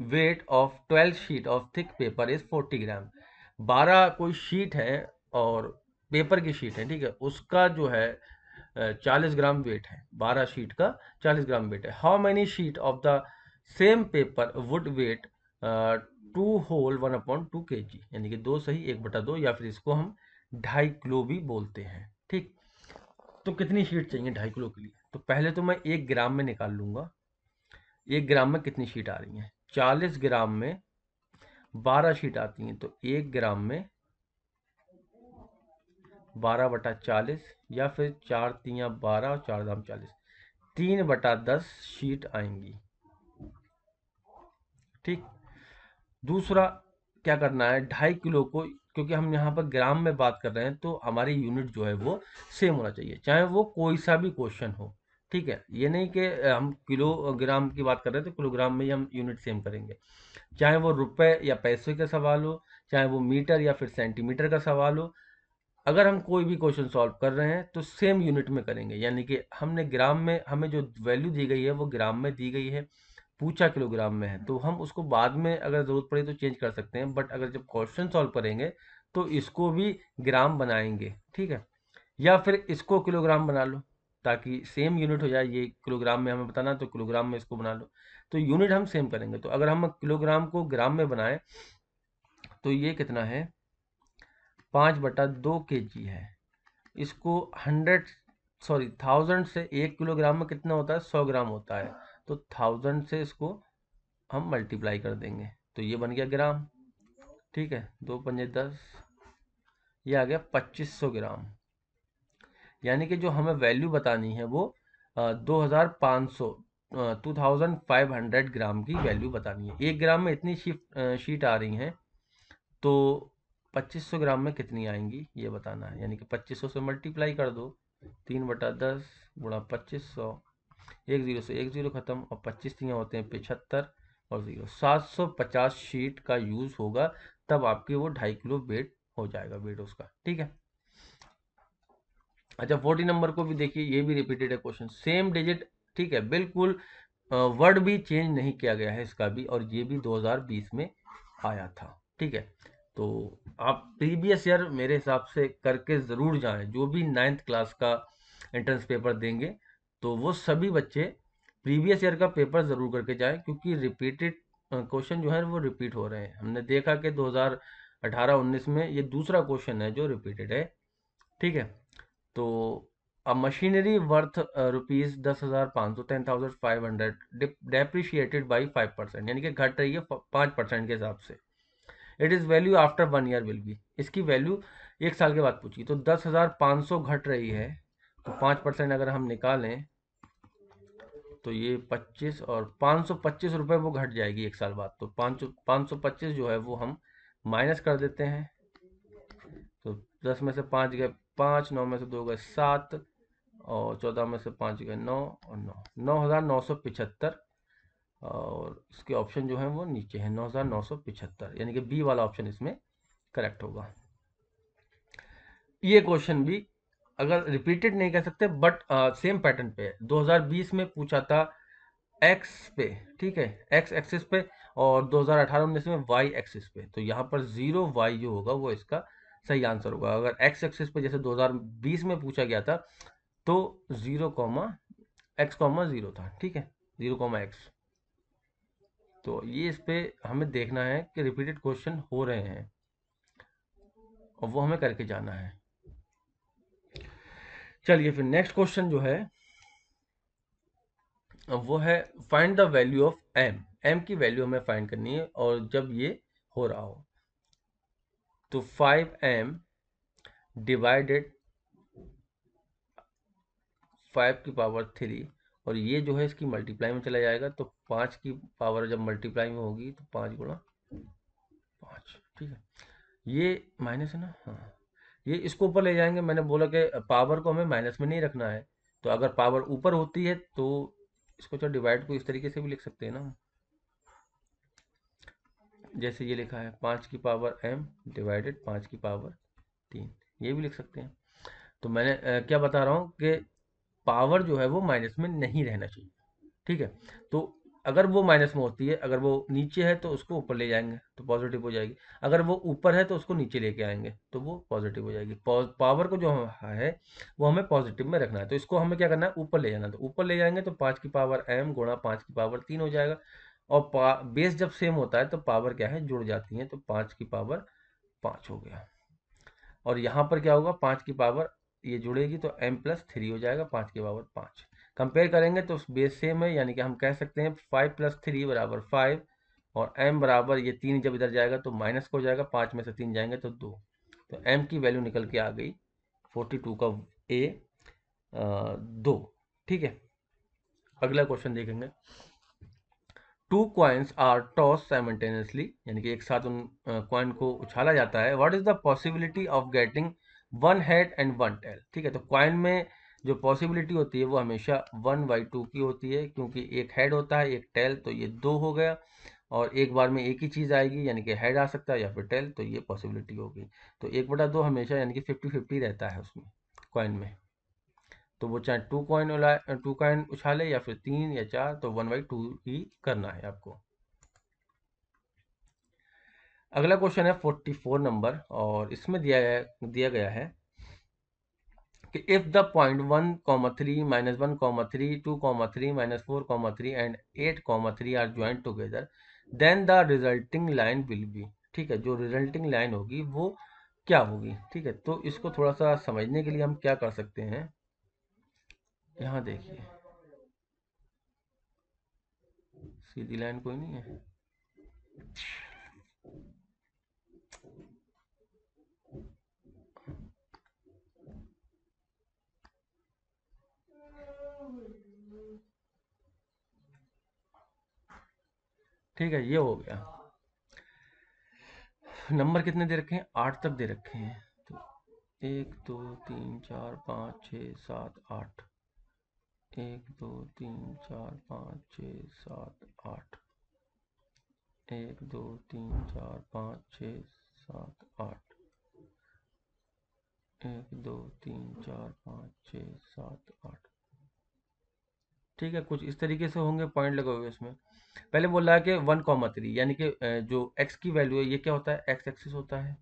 Speaker 1: weight of 12 sheet of thick paper is 40 ग्राम। 12 कोई शीट है और पेपर की शीट है, ठीक है, उसका जो है 40 ग्राम वेट है, 12 शीट का 40 ग्राम वेट है। How many sheet of the same paper would weigh 2 whole 1/2 kg, यानी कि 2 सही 1/2, या फिर इसको हम 2.5 किलो भी बोलते हैं। ठीक, तो कितनी शीट चाहिए 2.5 किलो के लिए? तो पहले तो मैं 1 ग्राम में निकाल लूँगा, 1 ग्राम में कितनी शीट आ रही हैं। 40 ग्राम में 12 शीट आती हैं, तो 1 ग्राम में 12/40, या फिर 4 तियाँ 12 और 4 दाम 40, 3/10 शीट आएंगी। ठीक। दूसरा क्या करना है, 2.5 किलो को, क्योंकि हम यहाँ पर ग्राम में बात कर रहे हैं तो हमारी यूनिट जो है वो सेम होना चाहिए, चाहे वो कोई सा भी क्वेश्चन हो। ठीक है, ये नहीं कि हम किलोग्राम की बात कर रहे हैं तो किलोग्राम में ही हम यूनिट सेम करेंगे। चाहे वो रुपए या पैसे का सवाल हो, चाहे वो मीटर या फिर सेंटीमीटर का सवाल हो, अगर हम कोई भी क्वेश्चन सॉल्व कर रहे हैं तो सेम यूनिट में करेंगे। यानी कि हमने ग्राम में, हमें जो वैल्यू दी गई है वो ग्राम में दी गई है, पूछा किलोग्राम में है, तो हम उसको बाद में अगर ज़रूरत पड़ी तो चेंज कर सकते हैं, बट अगर जब क्वेश्चन सॉल्व करेंगे तो इसको भी ग्राम बनाएंगे। ठीक है, या फिर इसको किलोग्राम बना लो ताकि सेम यूनिट हो जाए। ये किलोग्राम में हमें बताना तो किलोग्राम में इसको बना लो, तो यूनिट हम सेम करेंगे। तो अगर हम किलोग्राम को ग्राम में बनाएं तो ये कितना है, 5/2 kg है। इसको 1000 से 1 किलोग्राम में कितना होता है, 100 ग्राम होता है, तो 1000 से इसको हम मल्टीप्लाई कर देंगे तो ये बन गया ग्राम। ठीक है, 2 पंजे 10, ये आ गया 2500 ग्राम। यानी कि जो हमें वैल्यू बतानी है वो 2500 2500 ग्राम की वैल्यू बतानी है। 1 ग्राम में इतनी शीट आ रही हैं, तो 2500 ग्राम में कितनी आएंगी ये बताना है। यानी कि 2500 से मल्टीप्लाई कर दो, 3/10 गुणा 2500, 1 0 से 1 0 खत्म, और 25 तियाँ होते हैं 75 और 0, 750 शीट का यूज होगा, तब आपके वो 2.5 किलो वेट हो जाएगा, वेट उसका। ठीक है। अच्छा, 40 नंबर को भी देखिए, ये भी रिपीटेड है क्वेश्चन, सेम डिजिट। ठीक है, बिल्कुल वर्ड भी चेंज नहीं किया गया है इसका भी, और ये भी 2020 में आया था। ठीक है, तो आप प्रीवियस ईयर मेरे हिसाब से करके ज़रूर जाएं। जो भी 9th क्लास का एंट्रेंस पेपर देंगे तो वो सभी बच्चे प्रीवियस ईयर का पेपर ज़रूर करके जाएं, क्योंकि रिपीटेड क्वेश्चन जो है वो रिपीट हो रहे हैं। हमने देखा कि 2018-19 में ये दूसरा क्वेश्चन है जो रिपीटेड है। ठीक है, तो अ मशीनरी वर्थ ₹10,500 10,500 डेप्रिशिएटेड बाई 5%, यानी कि घट रही है 5% के हिसाब से। It is value after 1 year will be, इसकी वैल्यू 1 साल के बाद पूछी। तो 10,500 घट रही है, तो 5% अगर हम निकालें तो ये 25 और 525 रुपये वो घट जाएगी 1 साल बाद। तो 525 जो है वो हम माइनस कर देते हैं, तो 10 में से 5 गए 5, 9 में से 2 गए 7, और 14 में से 5 गए 9, और 9,975। और इसके ऑप्शन जो है वो नीचे है 9,975, यानी कि बी वाला ऑप्शन इसमें करेक्ट होगा। ये क्वेश्चन भी अगर रिपीटेड नहीं कह सकते, बट सेम पैटर्न पे है। 2020 में पूछा था एक्स पे, ठीक है, एक्स एक्सिस पे, और 2018-19 में वाई एक्सिस पे। तो यहाँ पर 0 y जो होगा वो इसका सही आंसर होगा। अगर एक्स एक्सिस पे जैसे 2020 में पूछा गया था तो 0, x, 0 था। ठीक है, 0, x। तो ये इस पे हमें देखना है कि रिपीटेड क्वेश्चन हो रहे हैं और वो हमें करके जाना है। चलिए फिर नेक्स्ट क्वेश्चन जो है वो है find the value of m। m की वैल्यू हमें फाइंड करनी है, और जब ये हो रहा हो तो 5m डिवाइडेड 5 की पावर 3, और ये जो है इसकी मल्टीप्लाई में चला जाएगा, तो 5 की पावर जब मल्टीप्लाई में होगी तो 5 गुणा 5। ठीक है, ये माइनस है ना, हाँ, ये इसको ऊपर ले जाएंगे। मैंने बोला कि पावर को हमें माइनस में नहीं रखना है, तो अगर पावर ऊपर होती है तो इसको तो डिवाइड को इस तरीके से भी लिख सकते हैं ना, जैसे ये लिखा है 5 की पावर m डिवाइडेड 5 की पावर 3, ये भी लिख सकते हैं। तो मैंने क्या बता रहा हूँ कि पावर जो है वो माइनस में नहीं रहना चाहिए। ठीक है, तो अगर वो माइनस में होती है, अगर वो नीचे है तो उसको ऊपर ले जाएंगे तो पॉजिटिव हो जाएगी, अगर वो ऊपर है तो उसको नीचे लेके आएंगे तो वो पॉजिटिव हो जाएगी। पावर को जो है वो हमें पॉजिटिव में रखना है, तो इसको हमें क्या करना है, ऊपर ले जाना। तो ऊपर ले जाएंगे तो 5 की पावर m गुणा 5 की पावर 3 हो जाएगा, और बेस जब सेम होता है तो पावर क्या है, जुड़ जाती है, तो 5 की पावर 5 हो गया। और यहाँ पर क्या होगा, 5 की पावर ये जुड़ेगी तो m+3 हो जाएगा, 5 के पावर 5। कंपेयर करेंगे तो बेस सेम है, यानी कि हम कह सकते हैं 5+3 बराबर 5, और m बराबर ये 3 जब इधर जाएगा तो माइनस हो जाएगा, 5 में से 3 जाएंगे तो 2, तो m की वैल्यू निकल के आ गई 42 का a 2। ठीक है, अगला क्वेश्चन देखेंगे। 2 कॉइन्स आर टॉस साइमल्टेनियसली, यानी कि एक साथ उन कॉइन को उछाला जाता है। What is the possibility of getting 1 head and 1 tail? ठीक है, तो कॉइन में जो पॉसिबिलिटी होती है वो हमेशा 1/2 की होती है, क्योंकि एक हेड होता है एक टेल, तो ये 2 हो गया, और एक बार में एक ही चीज़ आएगी, यानी कि हेड आ सकता है या फिर टेल, तो ये पॉसिबिलिटी होगी। तो 1/2 हमेशा यानी कि 50-50 रहता है उसमें, कॉइन में। तो वो चाहे 2 कॉइन उछाले या फिर 3 या 4, तो 1/2 ही करना है आपको। अगला क्वेश्चन है 44 नंबर, और इसमें दिया गया है कि if the point 1,3 -1,3 2,3 -4,3 and 8,3 are joint together, then the resulting line will be. ठीक है, जो रिजल्टिंग लाइन होगी वो क्या होगी? ठीक है, तो इसको थोड़ा सा समझने के लिए हम क्या कर सकते हैं, यहाँ देखिए, सीधी लाइन कोई नहीं है। ठीक है, ये हो गया। नंबर कितने दे रखे हैं? 8 तक दे रखे हैं, तो 1 2 3 4 5 6 7 8, 1 2 3 4 5 6 7 8, 1 2 3 4 5 6 7 8, 1 2 3 4 5 6 7 8। ठीक है, कुछ इस तरीके से होंगे पॉइंट लगे हुए इसमें। पहले बोल रहा है कि 1,3, यानी कि जो x की वैल्यू है ये क्या होता है? x एक्सिस होता है,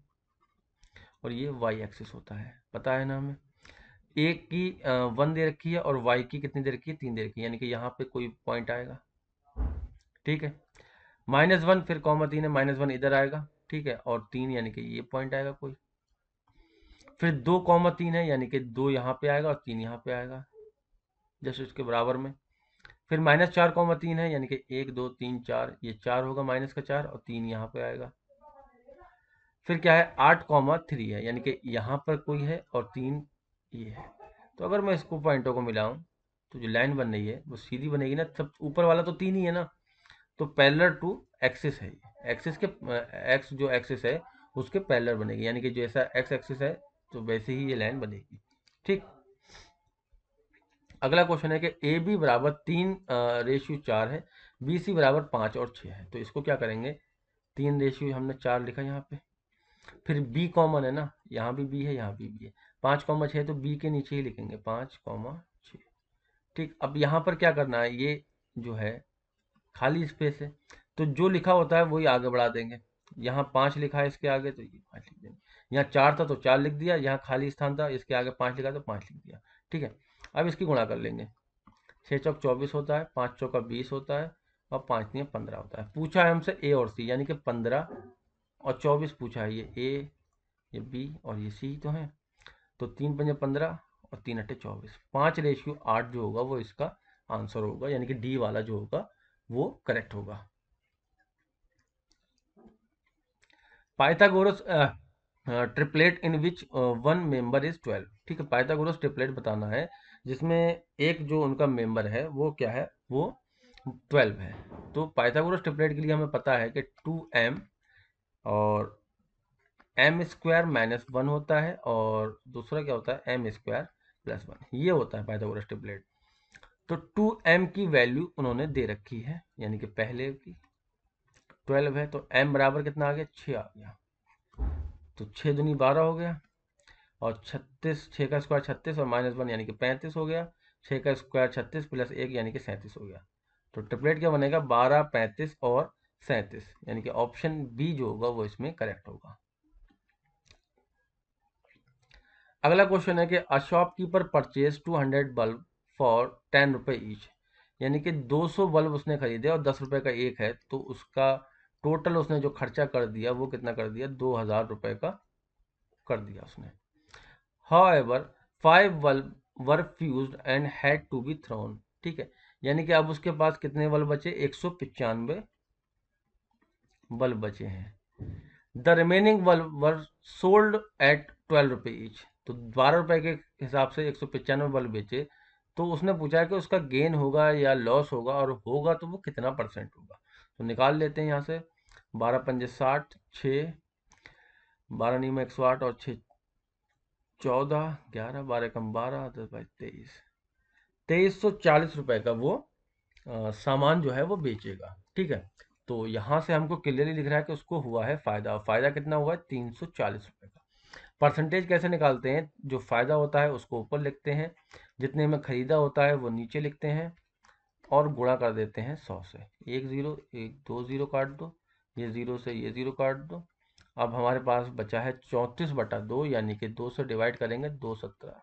Speaker 1: और ये y एक्सिस होता है, पता है ना हमें। a की 1 दे रखी है, और y की कितनी दे रखी है? 3 दे रखी है, यानी कि यहाँ पे कोई पॉइंट आएगा। ठीक है, -1 फिर -3 है, -1 इधर आएगा। ठीक है, और 3 यानी कि ये पॉइंट आएगा कोई। फिर 2,3 है, यानी कि 2 यहाँ पे आएगा और 3 यहाँ पे आएगा, जैसे उसके बराबर में। फिर -4,3 है, यानी कि 1 2 3 4, ये 4 होगा, -4, और 3 यहाँ पे आएगा। फिर क्या है? 8,3 है, यानी कि यहाँ पर कोई है और 3 ये है। तो अगर मैं इसको पॉइंटों को मिलाऊं तो जो लाइन बन रही है वो सीधी बनेगी ना, सब ऊपर वाला तो 3 ही है ना, तो पैरेलल टू एक्सिस है, एक्सिस के एक्स जो एक्सिस है उसके पैरेलल बनेगी, यानी कि जैसा एक्स एक्सिस है तो वैसे ही ये लाइन बनेगी। ठीक, अगला क्वेश्चन है कि ए बी बराबर 3:4 है, बी सी बराबर 5 और 6 है, तो इसको क्या करेंगे? 3 हमने 4 लिखा यहाँ पे, फिर बी कॉमन है ना, यहाँ भी बी है यहाँ भी बी है, 5,6 तो बी के नीचे ही लिखेंगे 5,6। ठीक, अब यहाँ पर क्या करना है? ये जो है खाली स्पेस है, तो जो लिखा होता है वही आगे बढ़ा देंगे। यहाँ 5 लिखा है इसके आगे, तो ये 5 लिख देंगे। यहाँ 4 था तो 4 लिख दिया, यहाँ खाली स्थान था इसके आगे 5 लिखा तो 5 लिख दिया। ठीक है, अब इसकी गुणा कर लेंगे। 6 चौक 24 होता है, 5 चौका 20 होता है, और 5 नहीं 15 होता है। पूछा है हमसे ए और सी, यानी कि 15 और 24 पूछा है। ये ए, ये बी और ये सी तो है, तो 3×5 = 15 और 3×8 = 24, 5:8 जो होगा वो इसका आंसर होगा, यानी कि डी वाला जो होगा वो करेक्ट होगा। Pythagoras triplet in which 1 member is 12। ठीक है, पाइथागोरस ट्रिपलेट बताना है जिसमें एक जो उनका मेंबर है वो क्या है? वो 12 है। तो पाइथागोरस ट्रिपलेट के लिए हमें पता है कि 2m और m² - 1 होता है, और दूसरा क्या होता है? m² + 1, ये होता है पाइथागोरस ट्रिपलेट। तो 2m की वैल्यू उन्होंने दे रखी है, यानी कि पहले की 12 है, तो m बराबर कितना आ गया? 6 आ गया, तो 6 दूनी 12 हो गया, और 36, 6 का स्क्वायर 36 और -1 यानी कि 35 हो गया, 6 का स्क्वायर 36 + 1 यानी कि 37 हो गया। तो ट्रिपलेट क्या बनेगा? 12 35 और 37, यानी कि ऑप्शन बी जो होगा वो इसमें करेक्ट होगा। अगला क्वेश्चन है कि a shopkeeper purchase 200 bulb for 10 रुपए ईच, यानी कि 200 बल्ब उसने खरीदे और 10 रुपए का एक है, तो उसका टोटल उसने जो खर्चा कर दिया वो कितना कर दिया? 2,000 रुपए का कर दिया उसने। However, 5 bulb were fused and had to be thrown. ठीक है, यानी कि अब उसके पास कितने बल्ब बचे, 195 बल्ब बचे हैं। The remaining bulb were sold at 12 रुपये ईच। तो 12 रुपए के हिसाब से 195 बल्ब बेचे। तो उसने पूछा है कि उसका गेन होगा या लॉस होगा, और होगा तो वो कितना परसेंट होगा। तो निकाल लेते हैं यहाँ से। 12 पंजे 60, 6 12 नहीं में 108 और 6 14, 11 12 कम 12, 10 बाई 23, 2340 रुपए का वो सामान जो है वो बेचेगा। ठीक है, तो यहाँ से हमको क्लियरली दिख रहा है कि उसको हुआ है फायदा। फायदा कितना हुआ है, 340 रुपए का। परसेंटेज कैसे निकालते हैं, जो फायदा होता है उसको ऊपर लिखते हैं, जितने में खरीदा होता है वो नीचे लिखते हैं, और गुणा कर देते हैं 100 से। एक जीरो, एक दो जीरो काट दो, ये जीरो से ये जीरो काट दो। अब हमारे पास बचा है 34/2, यानी कि 2 से डिवाइड करेंगे 217,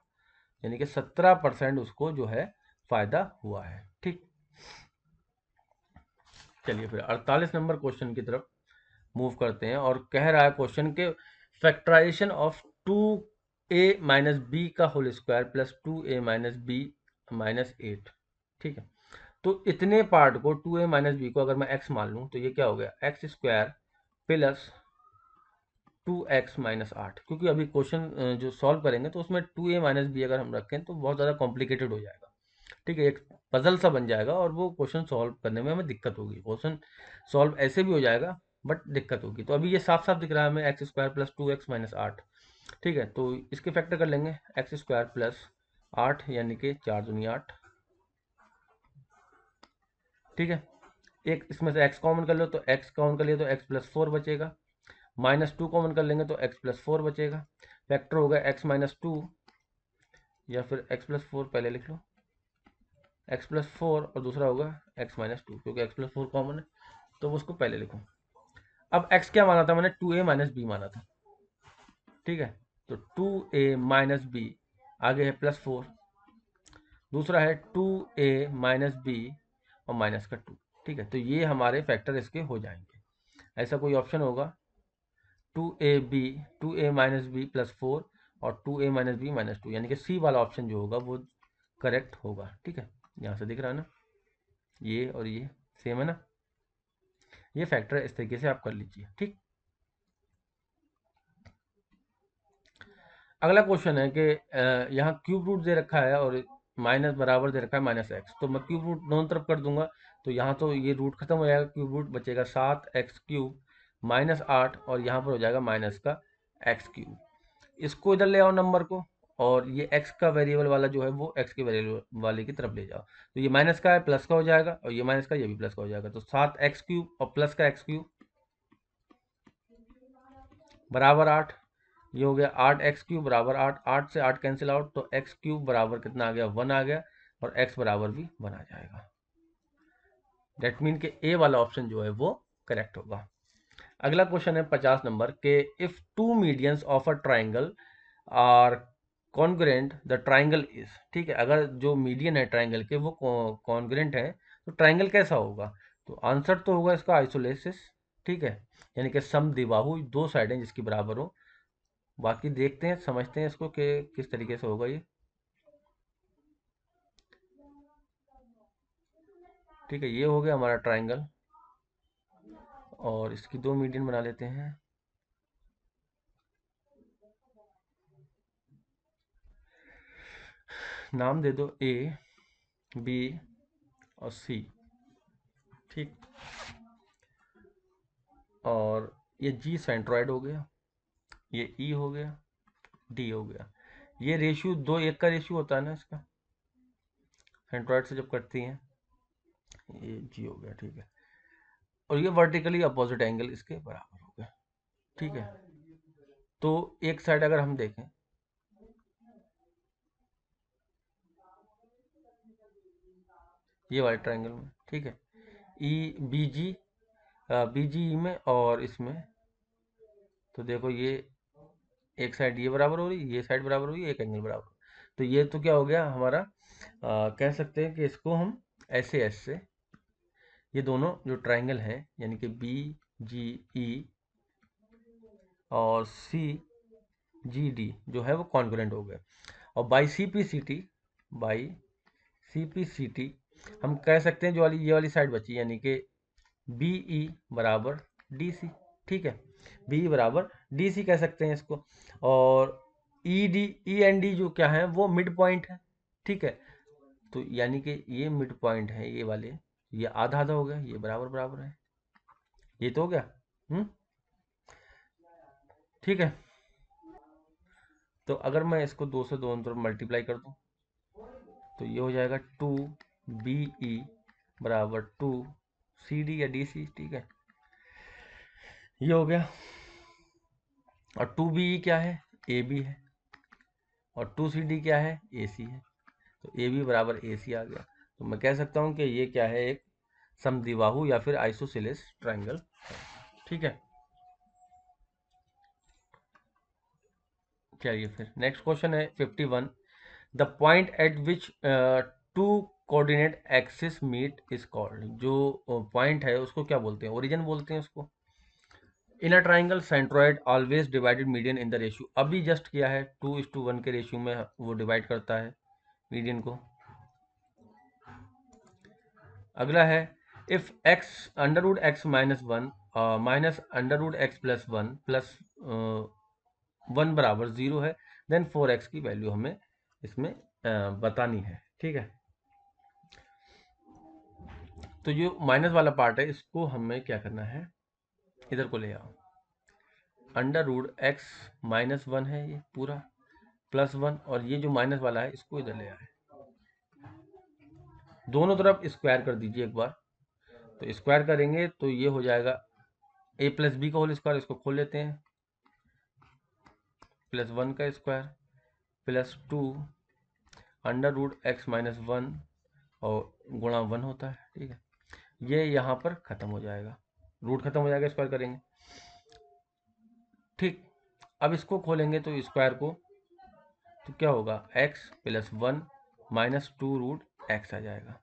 Speaker 1: यानी कि 17% उसको जो है फायदा हुआ है। ठीक, चलिए फिर 48 नंबर क्वेश्चन की तरफ मूव करते हैं। और कह रहा है क्वेश्चन के फैक्टराइजेशन ऑफ 2a-b का होल स्क्वायर प्लस 2a-b -8। ठीक है, तो इतने पार्ट को 2a-b को अगर मैं x मान लूँ तो ये क्या हो गया, एक्स स्क्वायर प्लस 2x-8। क्योंकि अभी क्वेश्चन जो सॉल्व करेंगे तो उसमें 2a-b अगर हम रखें तो बहुत ज़्यादा कॉम्प्लिकेटेड हो जाएगा। ठीक है, एक पजल सा बन जाएगा और वो क्वेश्चन सॉल्व करने में हमें दिक्कत होगी। क्वेश्चन सॉल्व ऐसे भी हो जाएगा बट दिक्कत होगी। तो अभी ये साफ साफ दिख रहा है हमें, एक्स स्क्वायर प्लस 2x-8। ठीक है, तो इसके फैक्टर कर लेंगे, एक्स स्क्वायर प्लस 8 यानी कि 4 दूनी 8। ठीक है, एक इसमें से x कॉमन कर लो तो x कॉमन कर लिया तो x प्लस 4 बचेगा, -2 कॉमन कर लेंगे तो x प्लस 4 बचेगा। फैक्टर होगा x-2, या फिर x प्लस 4 पहले लिख लो, x प्लस 4 और दूसरा होगा x-2, क्योंकि x प्लस 4 कॉमन है तो उसको पहले लिखो। अब x क्या माना था मैंने, 2a-b माना था। ठीक है, तो 2a-b आगे है +4, दूसरा है 2a-b और माइनस का 2। ठीक है, तो ये हमारे फैक्टर इसके हो जाएंगे। ऐसा कोई ऑप्शन होगा 2a-b 2a-b +4 और 2a-b -2, यानी कि सी वाला ऑप्शन जो होगा वो करेक्ट होगा। ठीक है, यहाँ से दिख रहा है ना, ये और ये सेम है ना, ये फैक्टर इस तरीके से आप कर लीजिए। ठीक, अगला क्वेश्चन है कि यहाँ क्यूब रूट दे रखा है और माइनस बराबर दे रखा है -x। तो मैं क्यूब रूट दोनों तरफ कर दूंगा, तो यहाँ तो ये रूट खत्म हो जाएगा, क्यूब रूट बचेगा 7x³ -8, और यहाँ पर हो जाएगा माइनस का x³। इसको इधर ले आओ नंबर को, और ये x का वेरिएबल वाला जो है वो x के वेरिएबल वाले की तरफ ले जाओ। तो ये माइनस का है प्लस का हो जाएगा, और ये माइनस का ये भी प्लस का हो जाएगा। तो 7x³ और प्लस का x³ बराबर 8। ये हो गया 8x³ बराबर 8, 8 से 8 कैंसिल आउट, तो x³ बराबर कितना आ गया, 1 आ गया, और x बराबर भी 1 आ जाएगा। डेट मीन के ए वाला ऑप्शन जो है वो करेक्ट होगा। अगला क्वेश्चन है 50 नंबर के, if two medians of a triangle are congruent the triangle is. ठीक है, अगर जो मीडियन है ट्राइंगल के वो कॉन्ग्रेंट है तो ट्राइंगल कैसा होगा। तो आंसर तो होगा इसका आइसोलेसिस। ठीक है, यानी कि समद्विबाहु, दो साइडें जिसकी बराबर हो। बाकी देखते हैं, समझते हैं इसको कि किस तरीके से होगा ये। ठीक है, ये हो गया हमारा ट्राइंगल, और इसकी दो मीडियन बना लेते हैं। नाम दे दो ए, बी और सी। ठीक, और ये जी सेंट्रॉइड हो गया, ये ई हो गया, डी हो गया। ये रेशियो 2:1 का रेशियो होता है ना इसका, सेंट्रॉइड से जब कटती हैं। ये जी हो गया। ठीक है, और ये वर्टिकली अपोजिट एंगल इसके बराबर हो गया। ठीक है, तो एक साइड अगर हम देखें, ये वाले ट्राइंगल में, ठीक है, ई बी जी, बी जी ई में और इसमें, तो देखो ये एक साइड ये बराबर हो रही, ये साइड बराबर हो रही, एक एंगल बराबर। तो ये तो क्या हो गया हमारा, कह सकते हैं कि इसको हम ऐसे ऐसे, ये दोनों जो ट्राइंगल हैं यानी कि बी जी ई और सी जी डी जो है वो कॉन्ग्रुएंट हो गए। और by C P C T हम कह सकते हैं जो वाली ये वाली साइड बची यानी कि बी ई बराबर डी सी। ठीक है, बी ई बराबर डी सी कह सकते हैं इसको। और ई एन डी जो क्या है वो मिड पॉइंट है। ठीक है, तो यानी कि ये मिड पॉइंट है ये वाले, ये आधा आधा हो गया, ये बराबर बराबर है, ये तो हो गया। ठीक है, तो अगर मैं इसको दो से दोनों तरफ मल्टीप्लाई कर दूं तो ये हो जाएगा 2BE बराबर 2CD या DC। ठीक है, ये हो गया। और 2BE क्या है, AB है, और 2CD क्या है, AC है, तो AB बराबर AC आ गया। तो मैं कह सकता हूं कि ये क्या है, एक समद्विबाहु या फिर आइसोसेलेस ट्रायंगल। ठीक है, चलिए फिर नेक्स्ट क्वेश्चन है 51। The point at which two coordinate axis meet is called. जो पॉइंट है उसको क्या बोलते हैं, ओरिजिन बोलते हैं उसको। In a triangle centroid always divided median in the ratio, अभी जस्ट किया है 2:1 के रेशियो में वो डिवाइड करता है मीडियन को। अगला है if x under root x minus one minus under root x plus one plus one बराबर 0 है, देन 4x की वैल्यू हमें इसमें बतानी है। ठीक है, तो जो माइनस वाला पार्ट है इसको हमें क्या करना है, इधर को ले आओ। Under root x minus one है ये पूरा, प्लस वन, और ये जो माइनस वाला है इसको इधर ले आए, दोनों तरफ स्क्वायर कर दीजिए एक बार। तो स्क्वायर करेंगे तो ये हो जाएगा a प्लस बी का होल स्क्वायर, इसको खोल लेते हैं, प्लस वन का square plus 2 under root x minus one और गुणा वन होता है। ठीक है, ये यहाँ पर खत्म हो जाएगा, रूट खत्म हो जाएगा, स्क्वायर करेंगे। ठीक, अब इसको खोलेंगे तो स्क्वायर को, तो क्या होगा, x plus one minus 2 root x आ जाएगा,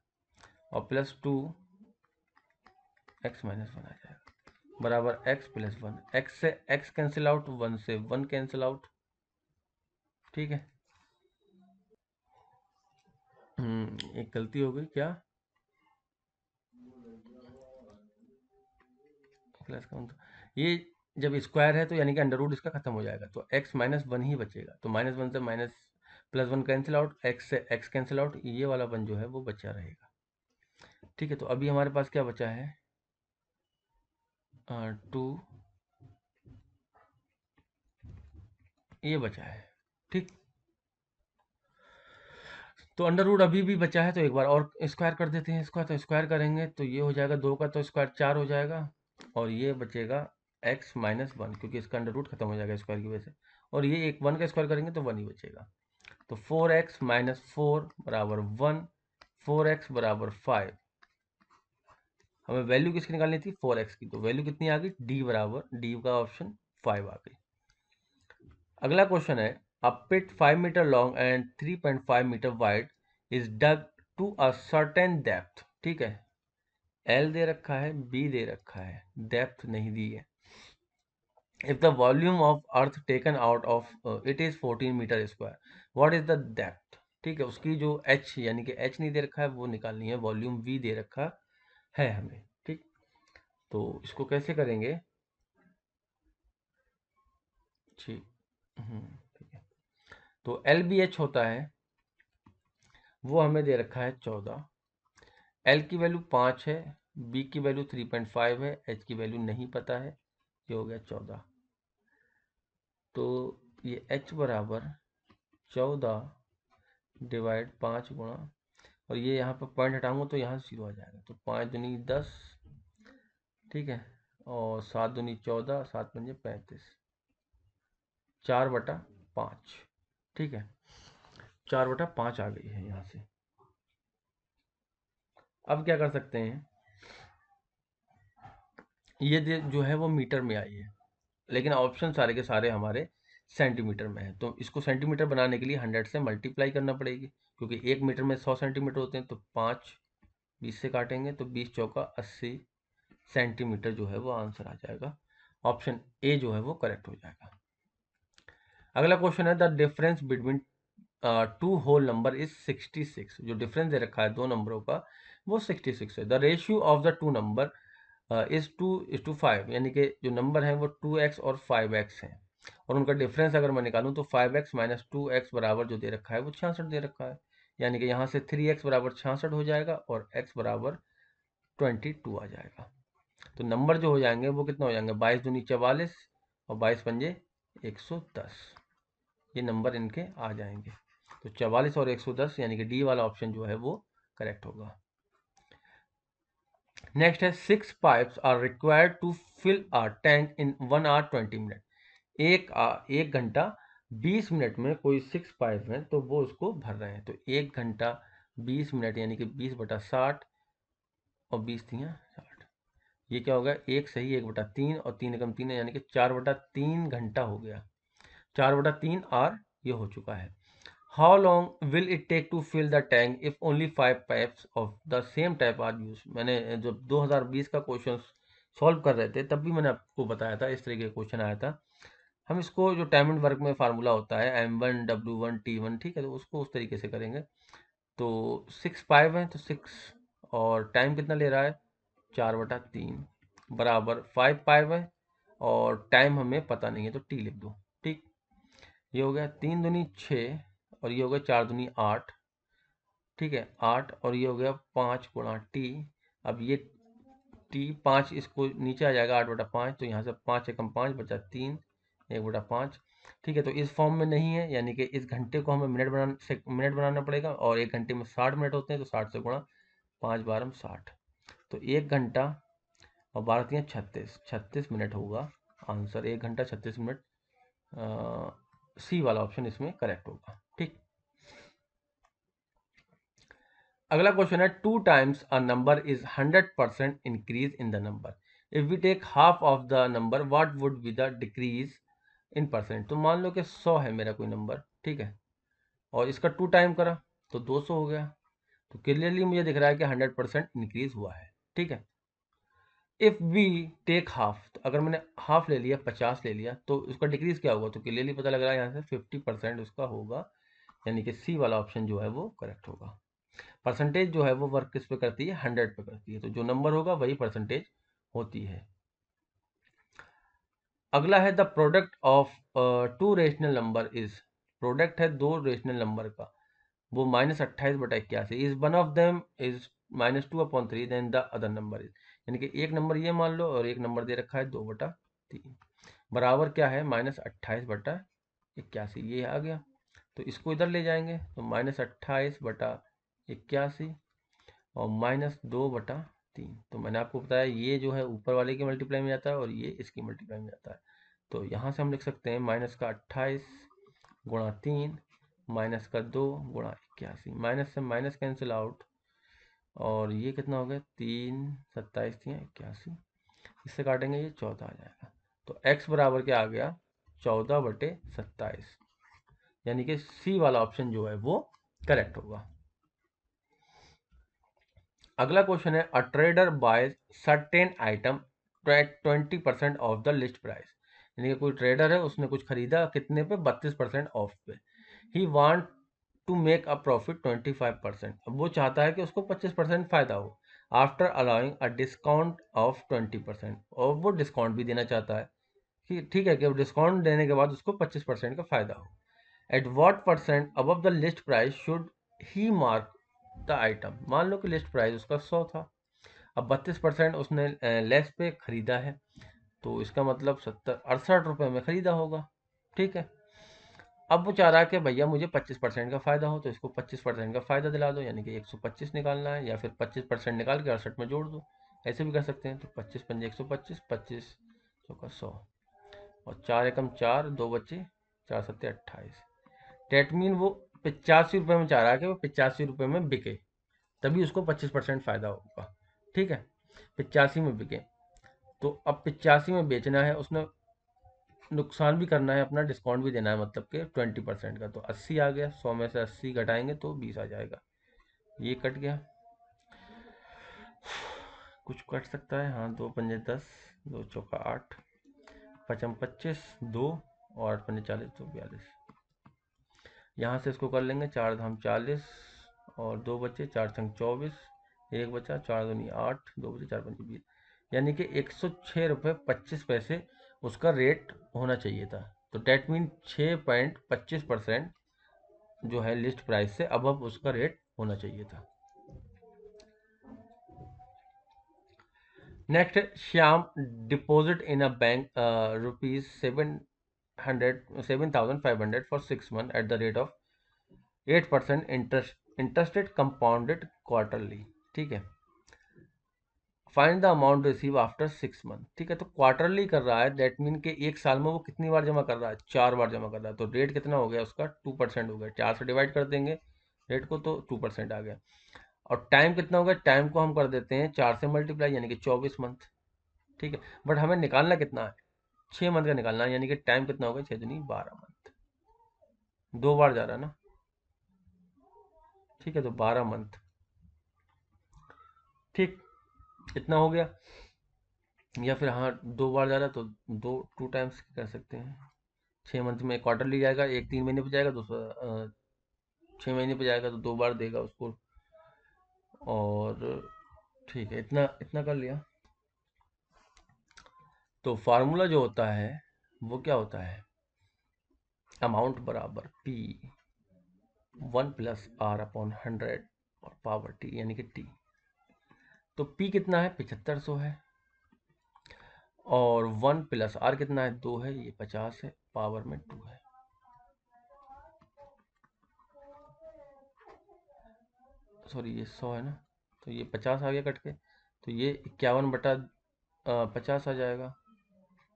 Speaker 1: और प्लस 2 एक्स माइनस वन आ जाएगा बराबर x प्लस वन। एक्स से x कैंसिल आउट, वन से वन कैंसिल आउट। ठीक है, एक गलती हो गई क्या, प्लस का ये जब स्क्वायर है तो यानी कि अंडर रूट इसका खत्म हो जाएगा, तो x माइनस वन ही बचेगा, तो माइनस वन से minus plus one cancel out, x से x कैंसिल आउट, ये वाला वन जो है वो बचा रहेगा। ठीक है, तो अभी हमारे पास क्या बचा है, 2 ये बचा है। ठीक, तो अंडर रूट अभी भी बचा है, तो एक बार और स्क्वायर कर देते हैं इसका, तो स्क्वायर करेंगे तो ये हो जाएगा, दो का तो स्क्वायर 4 हो जाएगा, और ये बचेगा x माइनस वन, क्योंकि इसका अंडर रूट खत्म हो जाएगा स्क्वायर की वजह से, और ये एक वन का स्क्वायर करेंगे तो वन ही बचेगा। तो 4x माइनस फोर बराबर वन, 4x बराबर 5। हमें वैल्यू किसकी निकालनी थी, 4x की, तो वैल्यू कितनी आ गई, डी बराबर, डी का ऑप्शन 5 आ गई। अगला क्वेश्चन है, a pit 5 metre long and 3.5 metre wide is dug to a certain depth. ठीक है, एल दे रखा है, बी दे रखा है, डेप्थ नहीं दी है। If the volume of earth taken out of it is 14 metre square, what is the depth. ठीक है, उसकी जो एच यानी कि एच नहीं दे रखा है वो निकालनी है, वॉल्यूम वी दे रखा है हमें। ठीक, तो इसको कैसे करेंगे, ठीक, ठीक है, तो एल बी एच होता है, वो हमें दे रखा है 14, एल की वैल्यू 5 है, बी की वैल्यू 3.5 है, एच की वैल्यू नहीं पता है, ये हो गया 14। तो ये एच बराबर 14 डिवाइड 5 गुणा, और ये यहाँ पर पॉइंट हटाऊंगा तो यहाँ से 0 आ जाएगा, तो 5 दूनी 10, ठीक है, और 7 दूनी 14, 7 पंजे 35, 4/5। ठीक है, 4/5 आ गई है यहाँ से। अब क्या कर सकते हैं, ये जो है वो मीटर में आई है, लेकिन ऑप्शन सारे के सारे हमारे सेंटीमीटर में है, तो इसको सेंटीमीटर बनाने के लिए 100 से मल्टीप्लाई करना पड़ेगी, क्योंकि 1 मीटर में 100 सेंटीमीटर होते हैं, तो 5 20 से काटेंगे तो 20 चौका 80 सेंटीमीटर जो है वो आंसर आ जाएगा, ऑप्शन ए जो है वो करेक्ट हो जाएगा। अगला क्वेश्चन है the difference between two whole number is 66। जो डिफरेंस दे रखा है दो नंबरों का वो 66 है। The ratio of the two number is 2:5, यानी कि जो नंबर है वो 2x और 5x है, और उनका डिफरेंस अगर मैं निकालूं तो 5x माइनस 2x बराबर जो दे रखा है वो 66 दे रखा है, यानी कि यहाँ से 3x बराबर 66 हो जाएगा और x बराबर 22 आ जाएगा। तो नंबर जो हो जाएंगे वो कितना हो जाएंगे, 22 दूनी 44 और 22 पंजे 110, ये नंबर इनके आ जाएंगे। तो 44 और 110 यानी कि डी वाला ऑप्शन जो है वो करेक्ट होगा। नेक्स्ट है 6 pipes are required to fill a tank in 1 hour 20 minute. एक घंटा 20 मिनट में कोई 6 पाइप हैं तो वो उसको भर रहे हैं। तो 1 घंटा 20 मिनट यानी कि 20/60 और 20×3 = 60। ये क्या होगा, एक सही 1/3 और 3 × 3 है, यानी कि 4/3 घंटा हो गया। 4/3 आर ये हो चुका है। How long will it take to fill the tank if only 5 pipes of the same type are use. मैंने जब 2020 का क्वेश्चन सॉल्व कर रहे थे तब भी मैंने आपको बताया था, इस तरीके का क्वेश्चन आया था। हम इसको जो टाइम एंड वर्क में फार्मूला होता है M1 W1 T1, ठीक है, तो उसको उस तरीके से करेंगे। तो 6 पाइप है तो 6 और टाइम कितना ले रहा है 4/3 बराबर 5 पाइप है और टाइम हमें पता नहीं है तो टी लिख दो। ठीक, ये हो गया 3 दूनी 6 और ये हो गया 4 दूनी 8, ठीक है 8, और ये हो गया 5 × T। अब ये T 5 इसको नीचे आ जाएगा 8/5, तो यहाँ से 5 एकम 5 बचा 3 1/5। ठीक है, तो इस फॉर्म में नहीं है, यानी कि इस घंटे को हमें मिनट बनाना पड़ेगा, और एक घंटे में 60 मिनट होते हैं तो 60 से गुणा 5 12 60। तो 1 घंटा और 12 × 3 = 36 मिनट होगा आंसर। 1 घंटा 36 मिनट, सी वाला ऑप्शन इसमें करेक्ट होगा। ठीक, अगला क्वेश्चन है 2 times a number is 100% increase in the number. If we take half of the number what would be the decrease in percent. तो मान लो कि 100 है मेरा कोई नंबर, ठीक है, और इसका 2 टाइम करा तो 200 हो गया। तो क्लियरली मुझे दिख रहा है कि 100% इंक्रीज हुआ है। ठीक है, इफ वी टेक हाफ, तो अगर मैंने हाफ ले लिया 50 ले लिया तो उसका डिक्रीज क्या होगा, तो क्लियरली पता लग रहा है यहाँ से 50% उसका होगा, यानी कि सी वाला ऑप्शन जो है वो करेक्ट होगा। परसेंटेज जो है वो वर्क किस पे करती है, 100 पे करती है, तो जो नंबर होगा वही परसेंटेज होती है। अगला है the product of 2 rational number is. Product है 2 रेशनल नंबर का, वो -28/81 is one of them is -2/3 then the other number is. यानी कि एक नंबर ये मान लो और एक नंबर दे रखा है 2/3 बराबर क्या है -28/81, ये आ गया। तो इसको इधर ले जाएंगे तो -28/81 और -2/3। तो मैंने आपको बताया ये जो है ऊपर वाले की मल्टीप्लाई में जाता है और ये इसकी मल्टीप्लाई में जाता है। तो यहाँ से हम लिख सकते हैं -28/3 -2/81, माइनस से माइनस कैंसिल आउट, और ये कितना हो गया 3 27 81, इससे काटेंगे ये 14 आ जाएगा। तो x बराबर क्या आ गया 14/27, यानी कि सी वाला ऑप्शन जो है वो करेक्ट होगा। अगला क्वेश्चन है a trader buys certain item at 20% off the list price. यानी कि कोई ट्रेडर है उसने कुछ खरीदा कितने पे 32% ऑफ पे। He want to make a profit 25%। अब वो चाहता है कि उसको 25% फायदा हो after allowing a discount of 20%, और वो डिस्काउंट भी देना चाहता है कि ठीक है कि डिस्काउंट देने के बाद उसको 25% का फायदा हो। At what percent above the list price should he mark the item. मान लो कि लिस्ट प्राइस उसका 100 था, अब 32% उसने लेस पे खरीदा है, तो इसका मतलब 68 रुपये में खरीदा होगा। ठीक है, अब वो चाह रहा है कि भैया मुझे 25% का फ़ायदा हो, तो इसको 25% का फ़ायदा दिला दो, यानी कि 125 निकालना है, या फिर 25% निकाल के 68 में जोड़ दो, ऐसे भी कर सकते हैं। तो 25 पंजे 125, 25 चौका 100 और 4 एकम 4, 2 बच्चे 4 सत्ते 28। डेट मीन वो 85 रुपये में चाह रहा है कि वो 85 रुपये में बिके, तभी उसको 25% फ़ायदा होगा। ठीक है, 85 में बिके, तो अब 85 में बेचना है, उसने नुकसान भी करना है अपना, डिस्काउंट भी देना है, मतलब कि 20% का। तो 80 आ गया, 100 में से 80 घटाएंगे तो 20 आ जाएगा, ये कट गया। कुछ कट सकता है, हाँ 2 पंजे 10, 2 चौका 8, 5 25, 2 और 8 पंजे 40, तो 42। यहाँ से इसको कर लेंगे, 4 धाम 40 और 2 बचे, 4 संग 24, 1 बचा, 4 दूनी 8, 2 बचे, 4 पंचे 20, यानी कि 106 रुपये 25 पैसे उसका रेट होना चाहिए था। तो डेट मीन 6.25% जो है लिस्ट प्राइस से अब उसका रेट होना चाहिए था। Next, Shyam deposit in a bank ₹7,500 for 6 months at the rate of 8% interested compounded quarterly. ठीक है, find the amount receive after 6 months। ठीक है, तो क्वार्टरली कर रहा है, दैट मीन के एक साल में वो कितनी बार जमा कर रहा है, 4 बार जमा कर रहा है। तो रेट कितना हो गया उसका, 2% हो गया। 4 से डिवाइड कर देंगे रेट को तो 2% आ गया। और टाइम कितना होगा, टाइम को हम कर देते हैं 4 से मल्टीप्लाई, यानी कि 24 मंथ। ठीक है, बट हमें निकालना कितना है, 6 मंथ का निकालना है, यानी कि टाइम कितना होगा, 6 दूनी 12 मंथ। 2 बार जा रहा है ना। ठीक है, तो 12 मंथ। ठीक, इतना हो गया। या फिर हाँ 2 बार जा रहा है तो 2 टाइम्स कर सकते हैं। 6 मंथ में क्वार्टरली जाएगा, एक 3 महीने पे जाएगा, 6 महीने पे जाएगा तो 2 बार देगा उसको। और ठीक है, इतना इतना कर लिया। तो फार्मूला जो होता है वो क्या होता है, अमाउंट बराबर P 1+R/100 और पावर T, यानी कि T। तो P कितना है, 7500 है, और 1+R कितना है, 2 है, ये 50 है, पावर में 2 है। सॉरी, ये 100 है ना, तो ये 50 आ गया कट के, तो ये 51/50 आ जाएगा,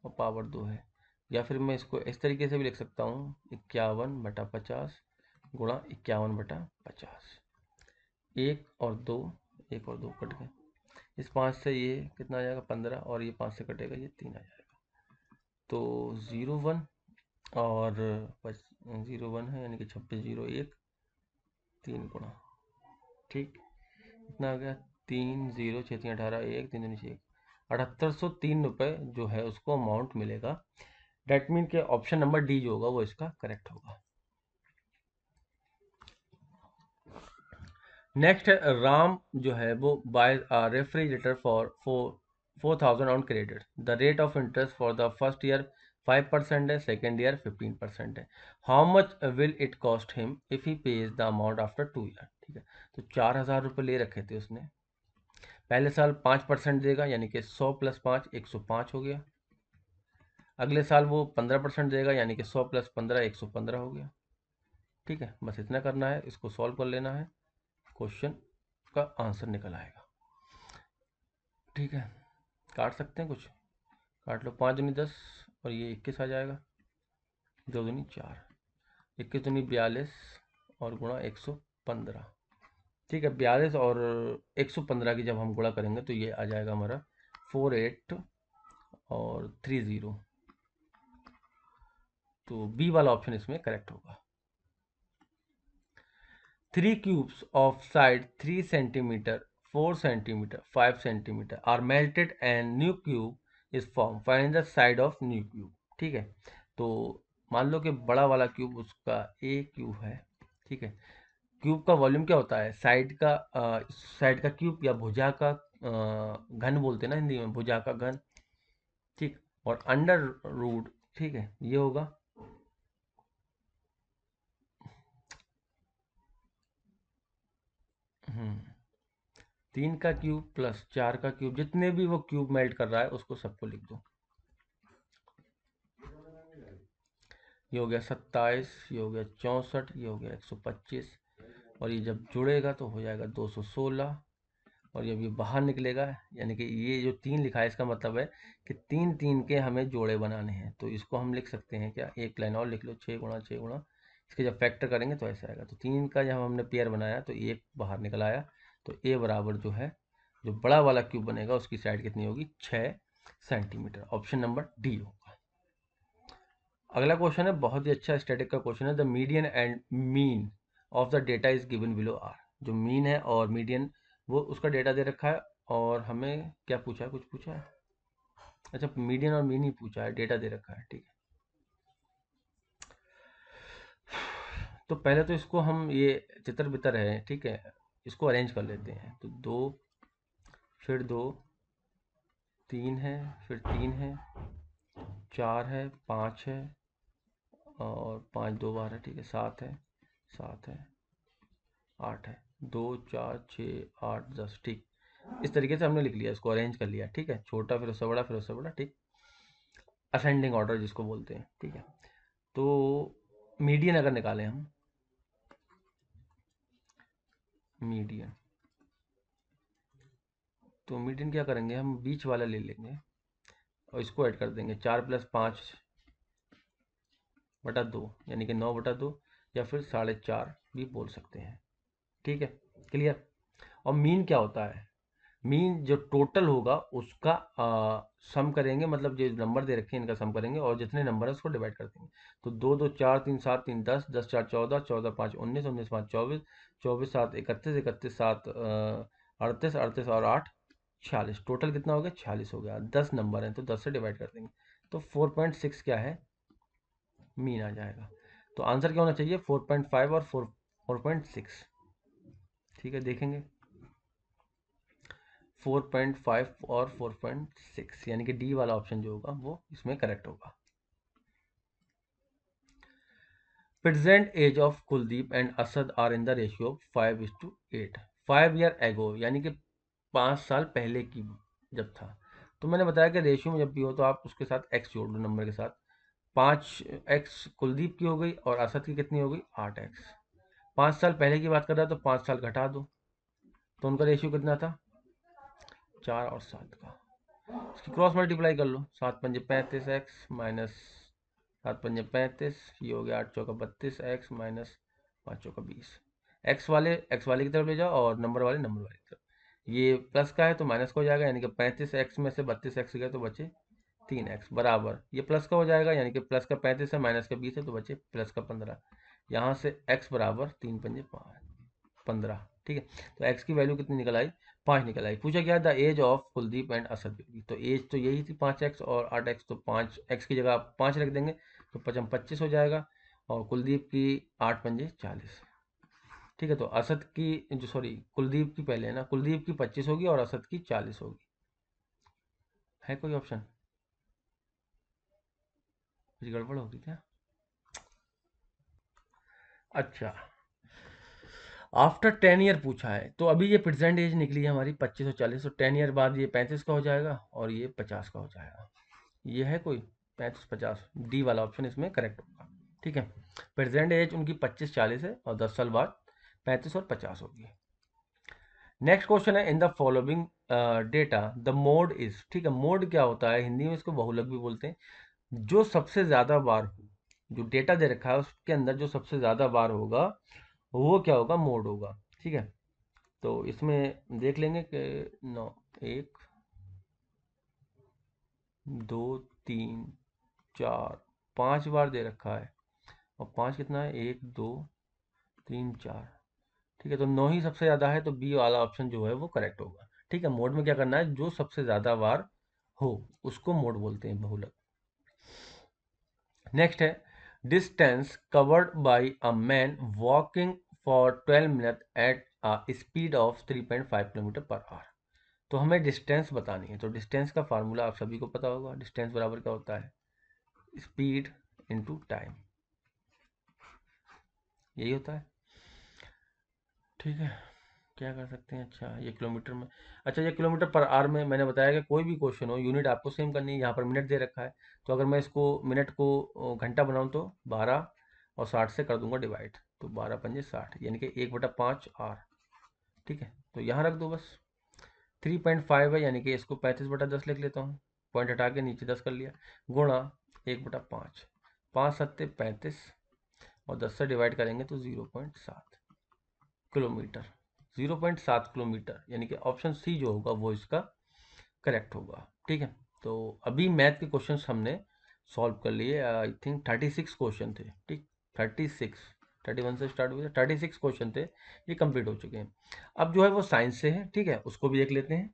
Speaker 1: और पावर 2 है। या फिर मैं इसको इस तरीके से भी लिख सकता हूँ, 51/50 गुणा 51/50। एक और दो कट गए, इस 5 से ये कितना आ जाएगा, 15, और ये 5 से कटेगा, ये 3 आ जाएगा। तो 01 और 01 है, यानी कि 2601, 3 गुणा। ठीक, इतना आ गया, 3, 0, 6, 3, 18, 1, 3, 7803 रुपये जो है उसको अमाउंट मिलेगा। डेट मीन के ऑप्शन नंबर डी जो होगा वो इसका करेक्ट होगा। नेक्स्ट है, राम जो है वो buy refrigerator for 4000 on credit. The rate of interest for the first year 5% है, सेकेंड ईयर 15% है। How much will it cost him if he pays the amount after 2 year. ठीक है, तो 4000 रुपये ले रखे थे उसने, पहले साल 5% देगा, यानी कि 100 + 5 105 हो गया। अगले साल वो 15% देगा, यानी कि 100 + 15 115 हो गया। ठीक है, बस इतना करना है, इसको सॉल्व कर लेना है, क्वेश्चन का आंसर निकल आएगा। ठीक है, काट सकते हैं, कुछ काट लो। 5 दूनी 10 और ये 21 आ जाएगा, 2 दूनी 4, 21 दूनी 42 और गुणा 115। ठीक है, 42 और 115 की जब हम गुणा करेंगे तो ये आ जाएगा हमारा 48 और 30। तो बी वाला ऑप्शन इसमें करेक्ट होगा। 3 cubes of side 3 centimeter, 4 centimeter, 5 centimeter are melted and new cube is formed. Find the side of new cube। ठीक है, तो मान लो कि बड़ा वाला क्यूब उसका ए क्यूब है। ठीक है, क्यूब का वॉल्यूम क्या होता है, साइड का क्यूब या भुजा का घन बोलते हैं ना हिंदी में, भुजा का घन। ठीक, और अंडर रूट, ठीक है, ये होगा 3 का क्यूब प्लस 4 का क्यूब, जितने भी वो क्यूब मेल्ट कर रहा है उसको सबको लिख दो। ये हो गया 27, ये हो गया 64, ये हो गया 125, और ये जब जुड़ेगा तो हो जाएगा 216, और जब ये बाहर निकलेगा, यानी कि ये जो 3 लिखा है इसका मतलब है कि 3 3 के हमें जोड़े बनाने हैं। तो इसको हम लिख सकते हैं क्या, एक लाइन और लिख लो, 6 गुणा 6 गुणा, इसके जब फैक्टर करेंगे तो ऐसा आएगा। तो 3 का जब हमने पेयर बनाया तो एक बाहर निकल आया, तो ए बराबर जो है, जो बड़ा वाला क्यूब बनेगा उसकी साइड कितनी होगी, 6 सेंटीमीटर। ऑप्शन नंबर डी होगा। अगला क्वेश्चन है बहुत ही अच्छा स्टैटिक का क्वेश्चन है, the median and mean of the data is given below are. जो मीन है और मीडियन वो उसका डेटा दे रखा है, और हमें क्या पूछा है, कुछ पूछा है, अच्छा मीडियन और मीन ही पूछा है, डेटा दे रखा है। ठीक है, तो पहले तो इसको हम ये चित्र बितर है, ठीक है, इसको अरेंज कर लेते हैं। तो 2, फिर 2, 3 है, फिर 3 है, 4 है, 5 है, और 5 2 बार है, ठीक है, 7 है, 7 है, 8 है, 2 4 6 8 10, ठीक। इस तरीके से हमने लिख लिया, इसको अरेंज कर लिया, ठीक है, छोटा फिर उससे बड़ा फिर उससे बड़ा, ठीक, असेंडिंग ऑर्डर जिसको बोलते हैं, ठीक है। तो मीडियन अगर निकालें हम, मीडियन, तो मीडियन क्या करेंगे, हम बीच वाला ले लेंगे और इसको ऐड कर देंगे, 4+5/2 यानी कि 9/2, या फिर 4.5 भी बोल सकते हैं, ठीक है, क्लियर। और मीन क्या होता है, मीन जो टोटल होगा उसका सम करेंगे, मतलब जो नंबर दे रखे हैं इनका सम करेंगे और जितने नंबर है उसको डिवाइड कर देंगे। तो 2 2 4 3 7 3 10, 10 4 14, 14 5 19, 19 5 24, 24 7 31, 31 7 38, 38 और 8 46, टोटल कितना हो गया, 46 हो गया। 10 नंबर हैं तो 10 से डिवाइड कर देंगे, तो 4.6 क्या है, मीन आ जाएगा। तो आंसर क्या होना चाहिए, 4.5 और 4.6, ठीक है, देखेंगे 4.5 और 4.6, यानी कि डी वाला ऑप्शन जो होगा वो इसमें करेक्ट होगा। Present age of Kuldeep and Asad are in the ratio of 5:8, 5 year ago, यानी कि 5 साल पहले की जब था। तो मैंने बताया कि रेशियो में जब भी हो तो आप उसके साथ एक्स जोड़ दो, नंबर के साथ। 5x कुलदीप की हो गई और असद की कितनी हो गई, 8x। 5 साल पहले की बात कर रहा है तो 5 साल घटा दो, तो उनका रेशियो कितना था, 4 और 7 का। इसकी क्रॉस मल्टीप्लाई कर लो, 7 पंजे 35x माइनस 7 पंजे 35, ये हो गया 8 चौका 32x माइनस 5 चौका 20। एक्स वाले की तरफ ले जाओ और नंबर वाले की तरफ। ये प्लस का है तो माइनस का हो जाएगा, यानी कि 35x में से 32x गए तो बचे 3x, बराबर ये प्लस का हो जाएगा, यानी कि प्लस का 35 है माइनस का 20 है तो बचे प्लस का 15। यहाँ से x बराबर 3 पंजे 15, ठीक है। तो x की वैल्यू कितनी निकल आई, 5 निकल आई। पूछा गया the age of Kuldeep and Asad baby, तो एज तो यही थी 5x और 8x, तो 5x की जगह आप 5 रख देंगे तो 5 25 हो जाएगा, और कुलदीप की 8 पंजे 40, ठीक है। तो असद की जो सॉरी कुलदीप की पहले है ना, कुलदीप की 25 होगी और असद की 40 होगी। है कोई ऑप्शन, कुछ गड़बड़ होगी क्या, अच्छा। आफ्टर 10 ईयर पूछा है, तो अभी ये प्रेजेंट एज निकली है हमारी 25 और 40, तो 10 ईयर बाद ये 35 का हो जाएगा और ये 50 का हो जाएगा। ये है कोई 35 50, डी वाला ऑप्शन इसमें करेक्ट होगा, ठीक है। प्रेजेंट एज उनकी 25 40 है और 10 साल बाद 35 और 50 होगी। नेक्स्ट क्वेश्चन है, in the following data the mode is, ठीक है। मोड क्या होता है, हिंदी में इसको बहुलक भी बोलते हैं। जो सबसे ज्यादा बार हो, जो डेटा दे रखा है उसके अंदर जो सबसे ज्यादा बार होगा वो क्या होगा, मोड होगा, ठीक है। तो इसमें देख लेंगे कि 9 1 2 3 4 5 बार दे रखा है, और 5 कितना है, 1 2 3 4, ठीक है। तो 9 ही सबसे ज़्यादा है, तो बी वाला ऑप्शन जो है वो करेक्ट होगा, ठीक है। मोड में क्या करना है, जो सबसे ज़्यादा बार हो उसको मोड बोलते हैं, बहुलक। नेक्स्ट है, distance covered by a man walking for 12 minute at a speed of 3.5 kilometre per hour. तो हमें डिस्टेंस बतानी है, तो डिस्टेंस का फार्मूला आप सभी को पता होगा, डिस्टेंस बराबर क्या होता है, स्पीड इनटू टाइम, यही होता है, ठीक है। क्या कर सकते हैं, अच्छा ये किलोमीटर में, अच्छा ये किलोमीटर पर आवर में मैंने बताया कि कोई भी क्वेश्चन हो यूनिट आपको सेम करनी है। यहाँ पर मिनट दे रखा है, तो अगर मैं इसको मिनट को घंटा बनाऊँ तो 12 और 60 से कर दूंगा डिवाइड, तो 12 पंजे 60, यानी कि 1/5 आर, ठीक है। तो यहाँ रख दो बस, 3.5 है यानी कि इसको 35/10 लिख लेता हूँ, पॉइंट हटा के नीचे 10 कर लिया, गुणा 1/5, 5 सत्ते 35, और 10 से डिवाइड करेंगे तो 0.7 किलोमीटर, 0.7 किलोमीटर, यानी कि ऑप्शन सी जो होगा वो इसका करेक्ट होगा, ठीक है। तो अभी मैथ के क्वेश्चंस हमने सॉल्व कर लिए, आई थिंक 36 क्वेश्चन थे, ठीक, 36, 31 से स्टार्ट हुए थे, 36 क्वेश्चन थे, ये कंप्लीट हो चुके हैं। अब जो है वो साइंस से है, ठीक है, उसको भी देख लेते हैं।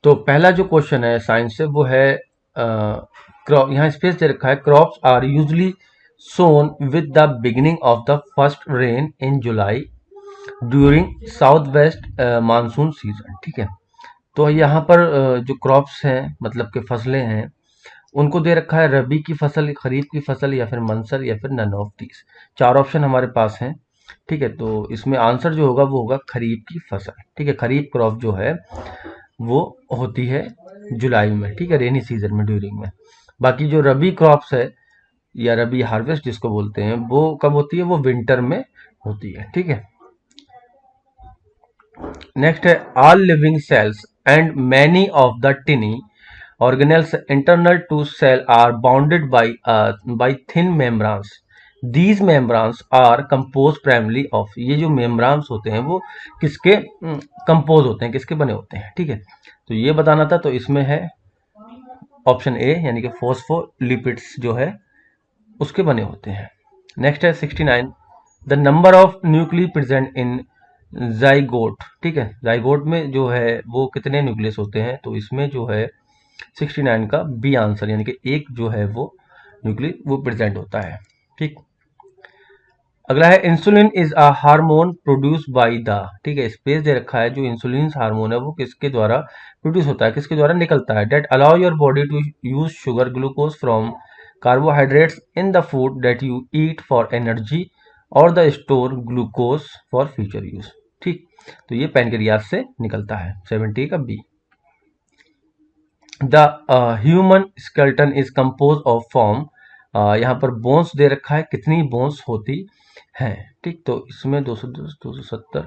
Speaker 1: तो पहला जो क्वेश्चन है साइंस से वो है, यहाँ स्पेस दे रखा है, crops are usually sown with the beginning of the first rain in July during south west monsoon season. ठीक है, तो यहाँ पर जो क्रॉप्स हैं मतलब के फसलें हैं उनको दे रखा है रबी की फसल, खरीफ की फसल या फिर मंसर या फिर नन ऑफ दीज। चार ऑप्शन हमारे पास हैं। ठीक है, तो इसमें आंसर जो होगा वो होगा खरीफ की फसल। ठीक है, खरीफ क्रॉप जो है वो होती है जुलाई में। ठीक है, रेनी सीजन में, ड्यूरिंग में। बाकी जो रबी क्रॉप्स है या रबी हार्वेस्ट जिसको बोलते हैं वो कब होती है, वो विंटर में होती है। ठीक है, नेक्स्ट है all living cells and many of the टिनी organelles internal to cell are bounded by thin membranes. These membranes are composed primarily of, ये जो membranes होते हैं वो किसके कंपोज होते हैं, किसके बने होते हैं। ठीक है, तो ये बताना था, तो इसमें है ऑप्शन ए यानी कि फोस्फोलिपिड्स जो है उसके बने होते हैं। नेक्स्ट है 69, the number of nucleus present in zygote. ठीक है, जाइगोट में जो है वो कितने न्यूक्लियस होते हैं, तो इसमें जो है 69 का बी आंसर यानी कि एक जो है वो न्यूक्लियस वो प्रेजेंट होता है। ठीक, अगला है insulin is a hormone produce by the. ठीक है, स्पेस दे रखा है, जो इंसुलिन हार्मोन है वो किसके द्वारा प्रोड्यूस होता है, किसके द्वारा निकलता है। That allow your body to use sugar glucose from carbohydrates in the food that you eat for energy और the store glucose for future use. ठीक, तो ये पैनक्रियास से निकलता है। 70 का B. The human skeleton is compose of form, यहाँ पर बोन्स दे रखा है, कितनी बोन्स होती हैं। ठीक, तो इसमें 210 270,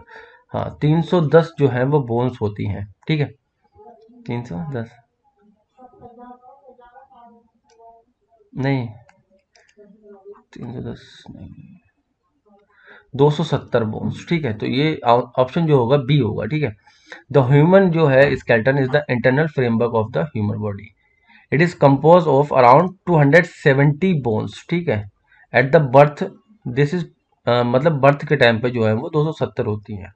Speaker 1: हाँ 310 जो है वो बोन्स होती हैं। ठीक है, 310 नहीं, 310 नहीं, 270 बोन्स। ठीक है, तो ये ऑप्शन जो होगा बी होगा। ठीक है, द ह्यूमन जो है skeleton is the internal framework of the human body. It is compose of around 270 bones. ठीक है, at the birth this is मतलब बर्थ के टाइम पे जो है वो 270 होती हैं।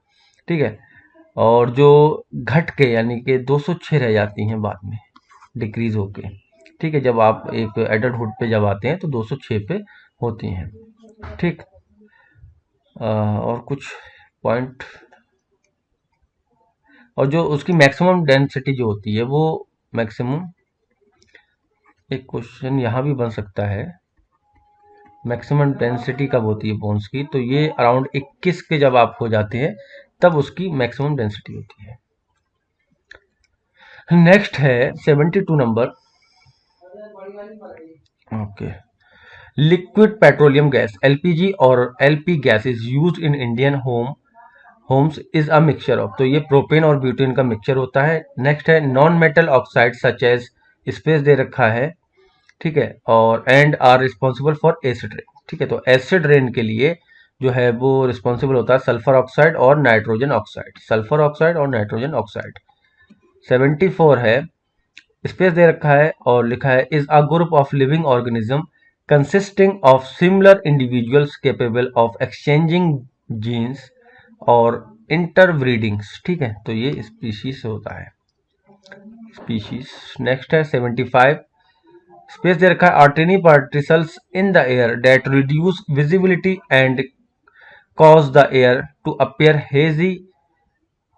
Speaker 1: ठीक है, और जो घट के यानी कि 206 रह जाती हैं बाद में डिक्रीज होके। ठीक है, जब आप एक एडल्टहुड पे जब आते हैं तो 206 पे होती हैं। ठीक, और कुछ पॉइंट, और जो उसकी मैक्सिमम डेंसिटी जो होती है वो मैक्सिमम, एक क्वेश्चन यहाँ भी बन सकता है, मैक्सिमम डेंसिटी कब होती है बोन्स की, तो ये अराउंड 21 के जब आप हो जाते हैं तब उसकी मैक्सिमम डेंसिटी होती है। नेक्स्ट है 72 number. Okay, liquid petroleum gas LPG और LP gas is used in Indian homes is a mixture of, तो ये प्रोपेन और ब्यूटेन का मिक्सचर होता है। नेक्स्ट है non metal oxide such as, space दे रखा है। ठीक है, और and are responsible for acid rain. ठीक है, तो एसिड रेन के लिए जो है वो रिस्पॉन्सिबल होता है सल्फर ऑक्साइड और नाइट्रोजन ऑक्साइड, सल्फर ऑक्साइड और नाइट्रोजन ऑक्साइड। 74 है, स्पेस दे रखा है और लिखा है is a group of living organism consisting of similar individuals capable of exchanging genes और इंटरब्रीडिंग्स। ठीक है, तो ये स्पीशीज होता है, स्पीशीज। नेक्स्ट है 75, स्पेस दे रखा है are tiny particles in the air that reduce visibility and cause the air to appear hazy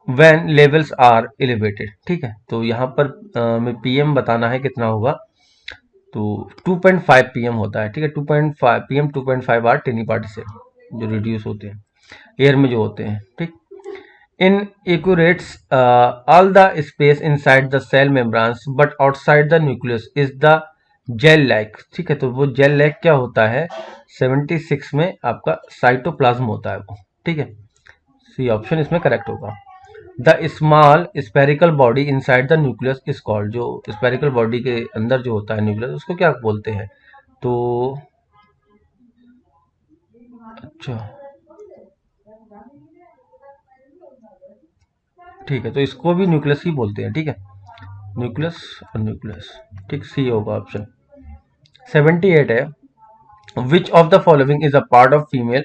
Speaker 1: when levels are elevated. ठीक है, तो यहाँ पर में पीएम बताना है कितना होगा, तो 2.5 पीएम होता है। ठीक है, 2.5 पीएम 2.5 आर टिनी पार्टिकल जो रिड्यूस होते हैं एयर में जो होते हैं। ठीक, in accurates all the space inside the cell membranes but outside the nucleus is the gel like. ठीक है, तो वो जेल लाइक क्या होता है, 76 में आपका साइटोप्लाज्म होता है वो। ठीक है, सी ऑप्शन इसमें करेक्ट होगा। The small spherical body inside the nucleus is called, जो स्पेरिकल बॉडी के अंदर जो होता है न्यूक्लियस उसको क्या बोलते हैं, तो अच्छा ठीक है, तो इसको भी न्यूक्लियस ही बोलते हैं। ठीक है, न्यूक्लियस और न्यूक्लियस। ठीक, सी होगा ऑप्शन। 78 है, विच of the following is a part of female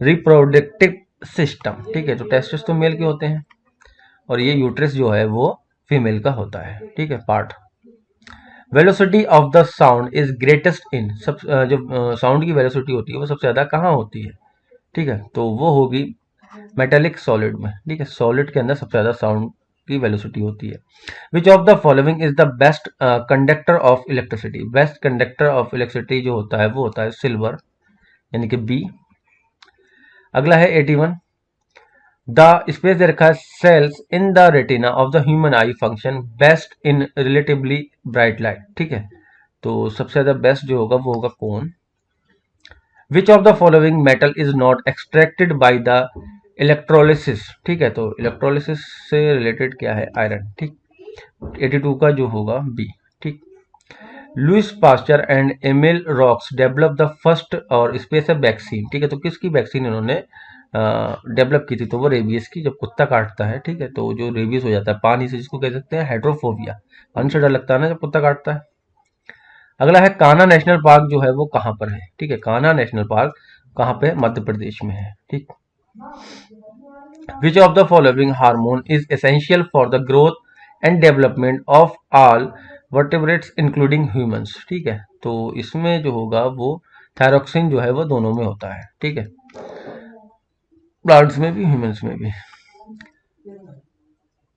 Speaker 1: reproductive system. ठीक है, तो टेस्टिस तो मेल के होते हैं और ये यूट्रस जो है वो फीमेल का होता है। ठीक है, part. Velocity of the sound is greatest इन, सब जो साउंड की वेलोसिटी होती है वो सबसे ज़्यादा कहाँ होती है, ठीक है, तो वो होगी मेटेलिक सॉलिड में, ठीक है, सॉलिड के अंदर सबसे ज़्यादा साउंड की वेलोसिटी होती है। विच of the following is the best conductor of electricity, best conductor of electricity जो होता है वो होता है सिल्वर, यानी कि बी। अगला है 81, द स्पेस दे रखा है cells in the retina of the human eye function best in relatively bright light, ठीक है, तो सबसे ज़्यादा बेस्ट जो होगा वो होगा कौन। विच of the following metal is not extracted by the electrolysis, ठीक है, तो इलेक्ट्रोलिसिस से रिलेटेड क्या है, आयरन, ठीक, 82 का जो होगा बी, ठीक। Louis Pasteur and Emile Roux develop the first और स्पेस है वैक्सीन, ठीक है, तो किसकी वैक्सीन इन्होंने डेवलप की थी, तो वो रेबियस की, जब कुत्ता काटता है, ठीक है, तो जो रेबियस हो जाता है पानी से, जिसको कह सकते हैं हाइड्रोफोबिया, पानी से डर लगता है ना जब कुत्ता काटता है। अगला है कान्हा नेशनल पार्क जो है वो कहाँ पर है, ठीक है, कान्हा नेशनल पार्क कहाँ पे, मध्य प्रदेश में है, ठीक। विच of the following hormone is essential for the growth and development of all vertebrates including humans, ठीक है, तो इसमें जो होगा वो थायरोक्सिन जो है वो दोनों में होता है, ठीक है, प्लांट्स में भी ह्यूमंस में भी।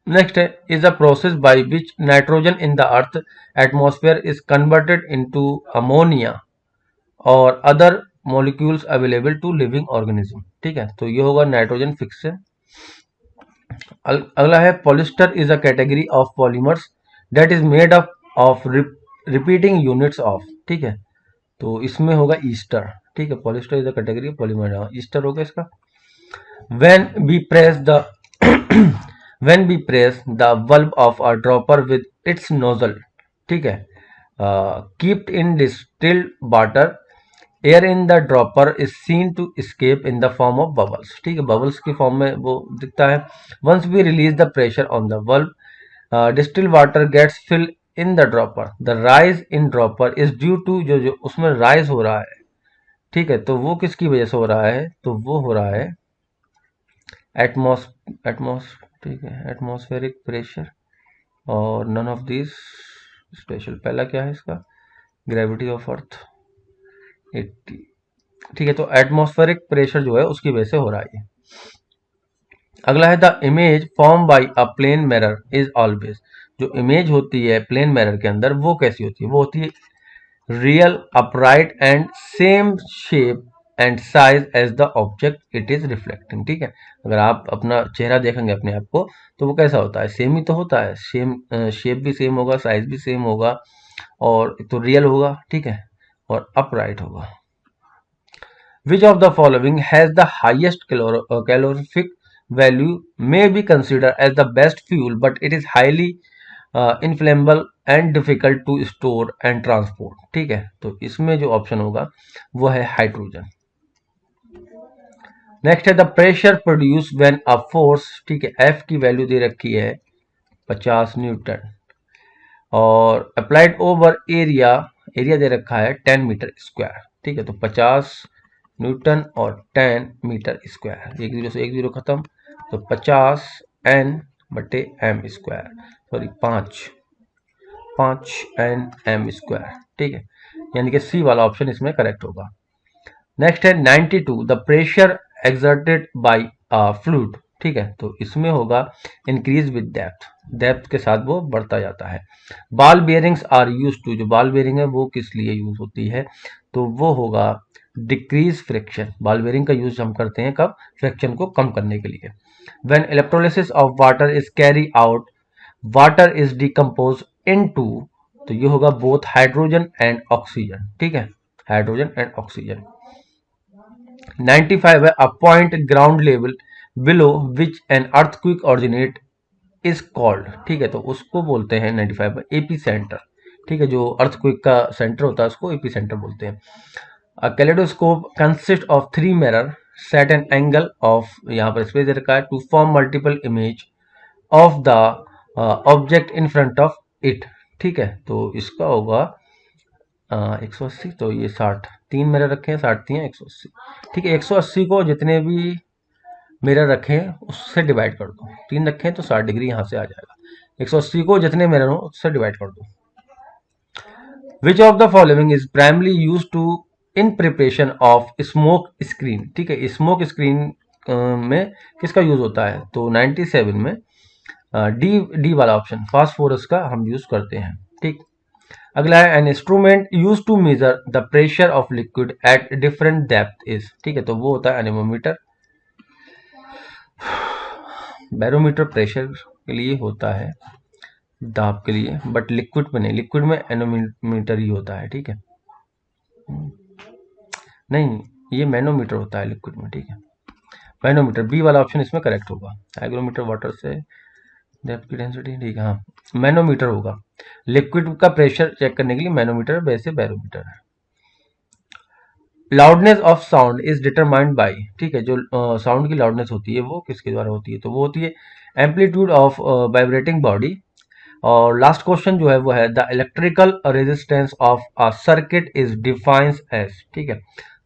Speaker 1: नेक्स्ट है is the process by which nitrogen in the earth atmosphere is converted into ammonia और other molecules available to living organism, ठीक है, तो ये होगा नाइट्रोजन फिक्स है। अगला है polyester is a category of polymers that is made up of repeating units of, ठीक है, तो इसमें होगा ईस्टर, ठीक है, polyester is a category of polymer, Easter होगा इसका। when we press the when we press the valve of a dropper with its nozzle, ठीक है, kept in distilled water, air in the dropper is seen to escape in the form of bubbles, ठीक है, bubbles की form में वो दिखता है। once we release the pressure on the valve, distilled water gets filled in the dropper, the rise in dropper is due to जो उसमें rise हो रहा है, ठीक है, तो वो किसकी वजह से हो रहा है, तो वो हो रहा है ठीक है, एटमॉस्फेरिक प्रेशर और नन ऑफ दिस स्पेशल। पहला क्या है इसका, ग्रेविटी ऑफ अर्थ 80, ठीक है, तो एटमॉस्फेरिक प्रेशर जो है उसकी वजह से हो रहा है ये। अगला है the image form by a plane mirror is always, जो इमेज होती है प्लेन मिरर के अंदर वो कैसी होती है, वो होती है real upright and same shape and size as the object it is reflecting, ठीक है, अगर आप अपना चेहरा देखेंगे अपने आप को तो वो कैसा होता है, सेम ही तो होता है, सेम शेप भी सेम होगा, साइज भी सेम होगा, और तो रियल होगा, ठीक है, और अपराइट होगा। Which of the following has the highest calorific value may be consider as the best fuel but it is highly inflammable and difficult to store and transport, ठीक है, तो इसमें जो ऑप्शन होगा वो है हाइड्रोजन। नेक्स्ट है the pressure produce when a force, ठीक है, एफ की वैल्यू दे रखी है 50 न्यूटन और अप्लाइड ओवर एरिया, एरिया दे रखा है 10 मीटर स्क्वायर, ठीक है, तो 50 न्यूटन और 10 मीटर स्क्वायर, एक जीरो से एक जीरो खत्म, तो 50 एन बटे M square, sorry 5 N M square, ठीक है, यानी कि सी वाला ऑप्शन इसमें करेक्ट होगा। नेक्स्ट है 92 the pressure exerted by a fluid, ठीक है, तो इसमें होगा इंक्रीज विद डेप्थ, डेप्थ के साथ वो बढ़ता जाता है। Ball bearings are use to, जो बॉल बेयरिंग है वो किस लिए यूज होती है, तो वो होगा डिक्रीज फ्रिक्शन, बॉल बेयरिंग का यूज हम करते हैं कब, फ्रिक्शन को कम करने के लिए। When electrolysis of water is carry out, water is decompose into, तो ये होगा बोथ हाइड्रोजन एंड ऑक्सीजन, ठीक है, हाइड्रोजन एंड ऑक्सीजन। 95 है a point ground level below which an earthquake originate is called, ठीक है, तो उसको बोलते हैं 95 में एपी सेंटर, ठीक है, जो अर्थक्विक का सेंटर होता है उसको एपी सेंटर बोलते हैं। A kaleidoscope consist of 3 mirror set an angle of, यहाँ पर स्पेस दे रखा है, to form multiple image of the object in front of it, ठीक है, तो इसका होगा 180, तो ये 60, 3 मिरर रखे हैं, 60 हैं 180, ठीक है, 180 को जितने भी मिरर रखे हैं उससे डिवाइड कर दो, 3 रखे हैं तो 60 डिग्री यहाँ से आ जाएगा, 180 को जितने मिरर हो उससे डिवाइड कर दो। Which of the following is primarily use to in preparation of smoke screen, ठीक है, स्मोक स्क्रीन में किसका यूज होता है, तो 97 में डी वाला ऑप्शन फास्फोरस का हम यूज करते हैं, ठीक। अगला है an instrument use to measure the pressure of liquid at different depth is, ठीक है, तो वो होता है एनेमोमीटर। बैरोमीटर प्रेशर के लिए होता है, दाब के लिए, बट लिक्विड में नहीं, लिक्विड में एनोमीटर ही होता है, ठीक है। नहीं, ये मैनोमीटर होता है लिक्विड में, ठीक है, मैनोमीटर, बी वाला ऑप्शन इसमें करेक्ट होगा। हाइग्रोमीटर वाटर से डेप्थ की डेंसिटी, ठीक है, हाँ मैनोमीटर होगा, लिक्विड का प्रेशर चेक करने के लिए मैनोमीटर, वैसे बैरोमीटर है। Loudness of sound is determined by, ठीक है, जो साउंड की लाउडनेस होती है वो किसके द्वारा होती है, तो वो होती है एम्पलीट्यूड ऑफ वाइब्रेटिंग बॉडी। और लास्ट क्वेश्चन जो है वो है the electrical resistance of a circuit is defines as, ठीक है,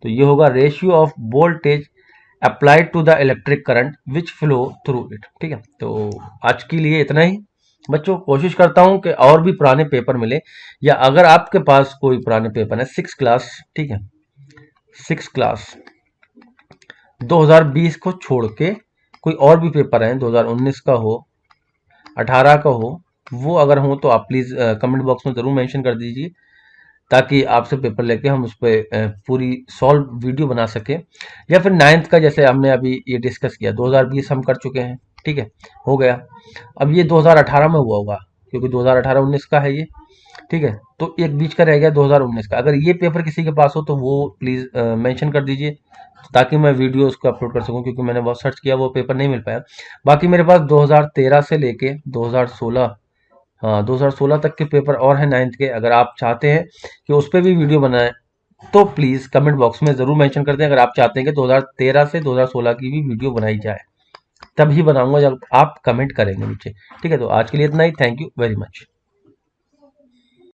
Speaker 1: तो ये होगा ratio of voltage applied to the electric current which flow through it, ठीक है। तो आज के लिए इतना ही बच्चों, कोशिश करता हूं कि और भी पुराने पेपर मिले, या अगर आपके पास कोई पुराने पेपर है 6 क्लास, ठीक है, 6 क्लास 2020 को छोड़ के कोई और भी पेपर है 2019 का हो, 18 का हो, वो अगर हो तो आप प्लीज़ कमेंट बॉक्स में ज़रूर मेंशन कर दीजिए, ताकि आपसे पेपर लेके हम उस पर पूरी सॉल्व वीडियो बना सकें। या फिर 9th का, जैसे हमने अभी ये डिस्कस किया, 2020 हम कर चुके हैं, ठीक है, हो गया। अब ये 2018 में हुआ होगा, क्योंकि 2018-19 का है ये, ठीक है, तो एक बीच का रह गया 2019 का। अगर ये पेपर किसी के पास हो तो वो प्लीज़ मेंशन कर दीजिए, ताकि मैं वीडियो उसको अपलोड कर सकूं, क्योंकि मैंने बहुत सर्च किया, वो पेपर नहीं मिल पाया। बाकी मेरे पास 2013 से लेके 2016, हाँ 2016 तक के पेपर और हैं 9th के, अगर आप चाहते हैं कि उस पर भी वीडियो बनाएं तो प्लीज़ कमेंट बॉक्स में ज़रूर मेंशन कर दें। अगर आप चाहते हैं कि 2013 से 2016 की भी वीडियो बनाई जाए, तभी बनाऊंगा जब आप कमेंट करेंगे नीचे, ठीक है। तो आज के लिए इतना ही, थैंक यू वेरी मच।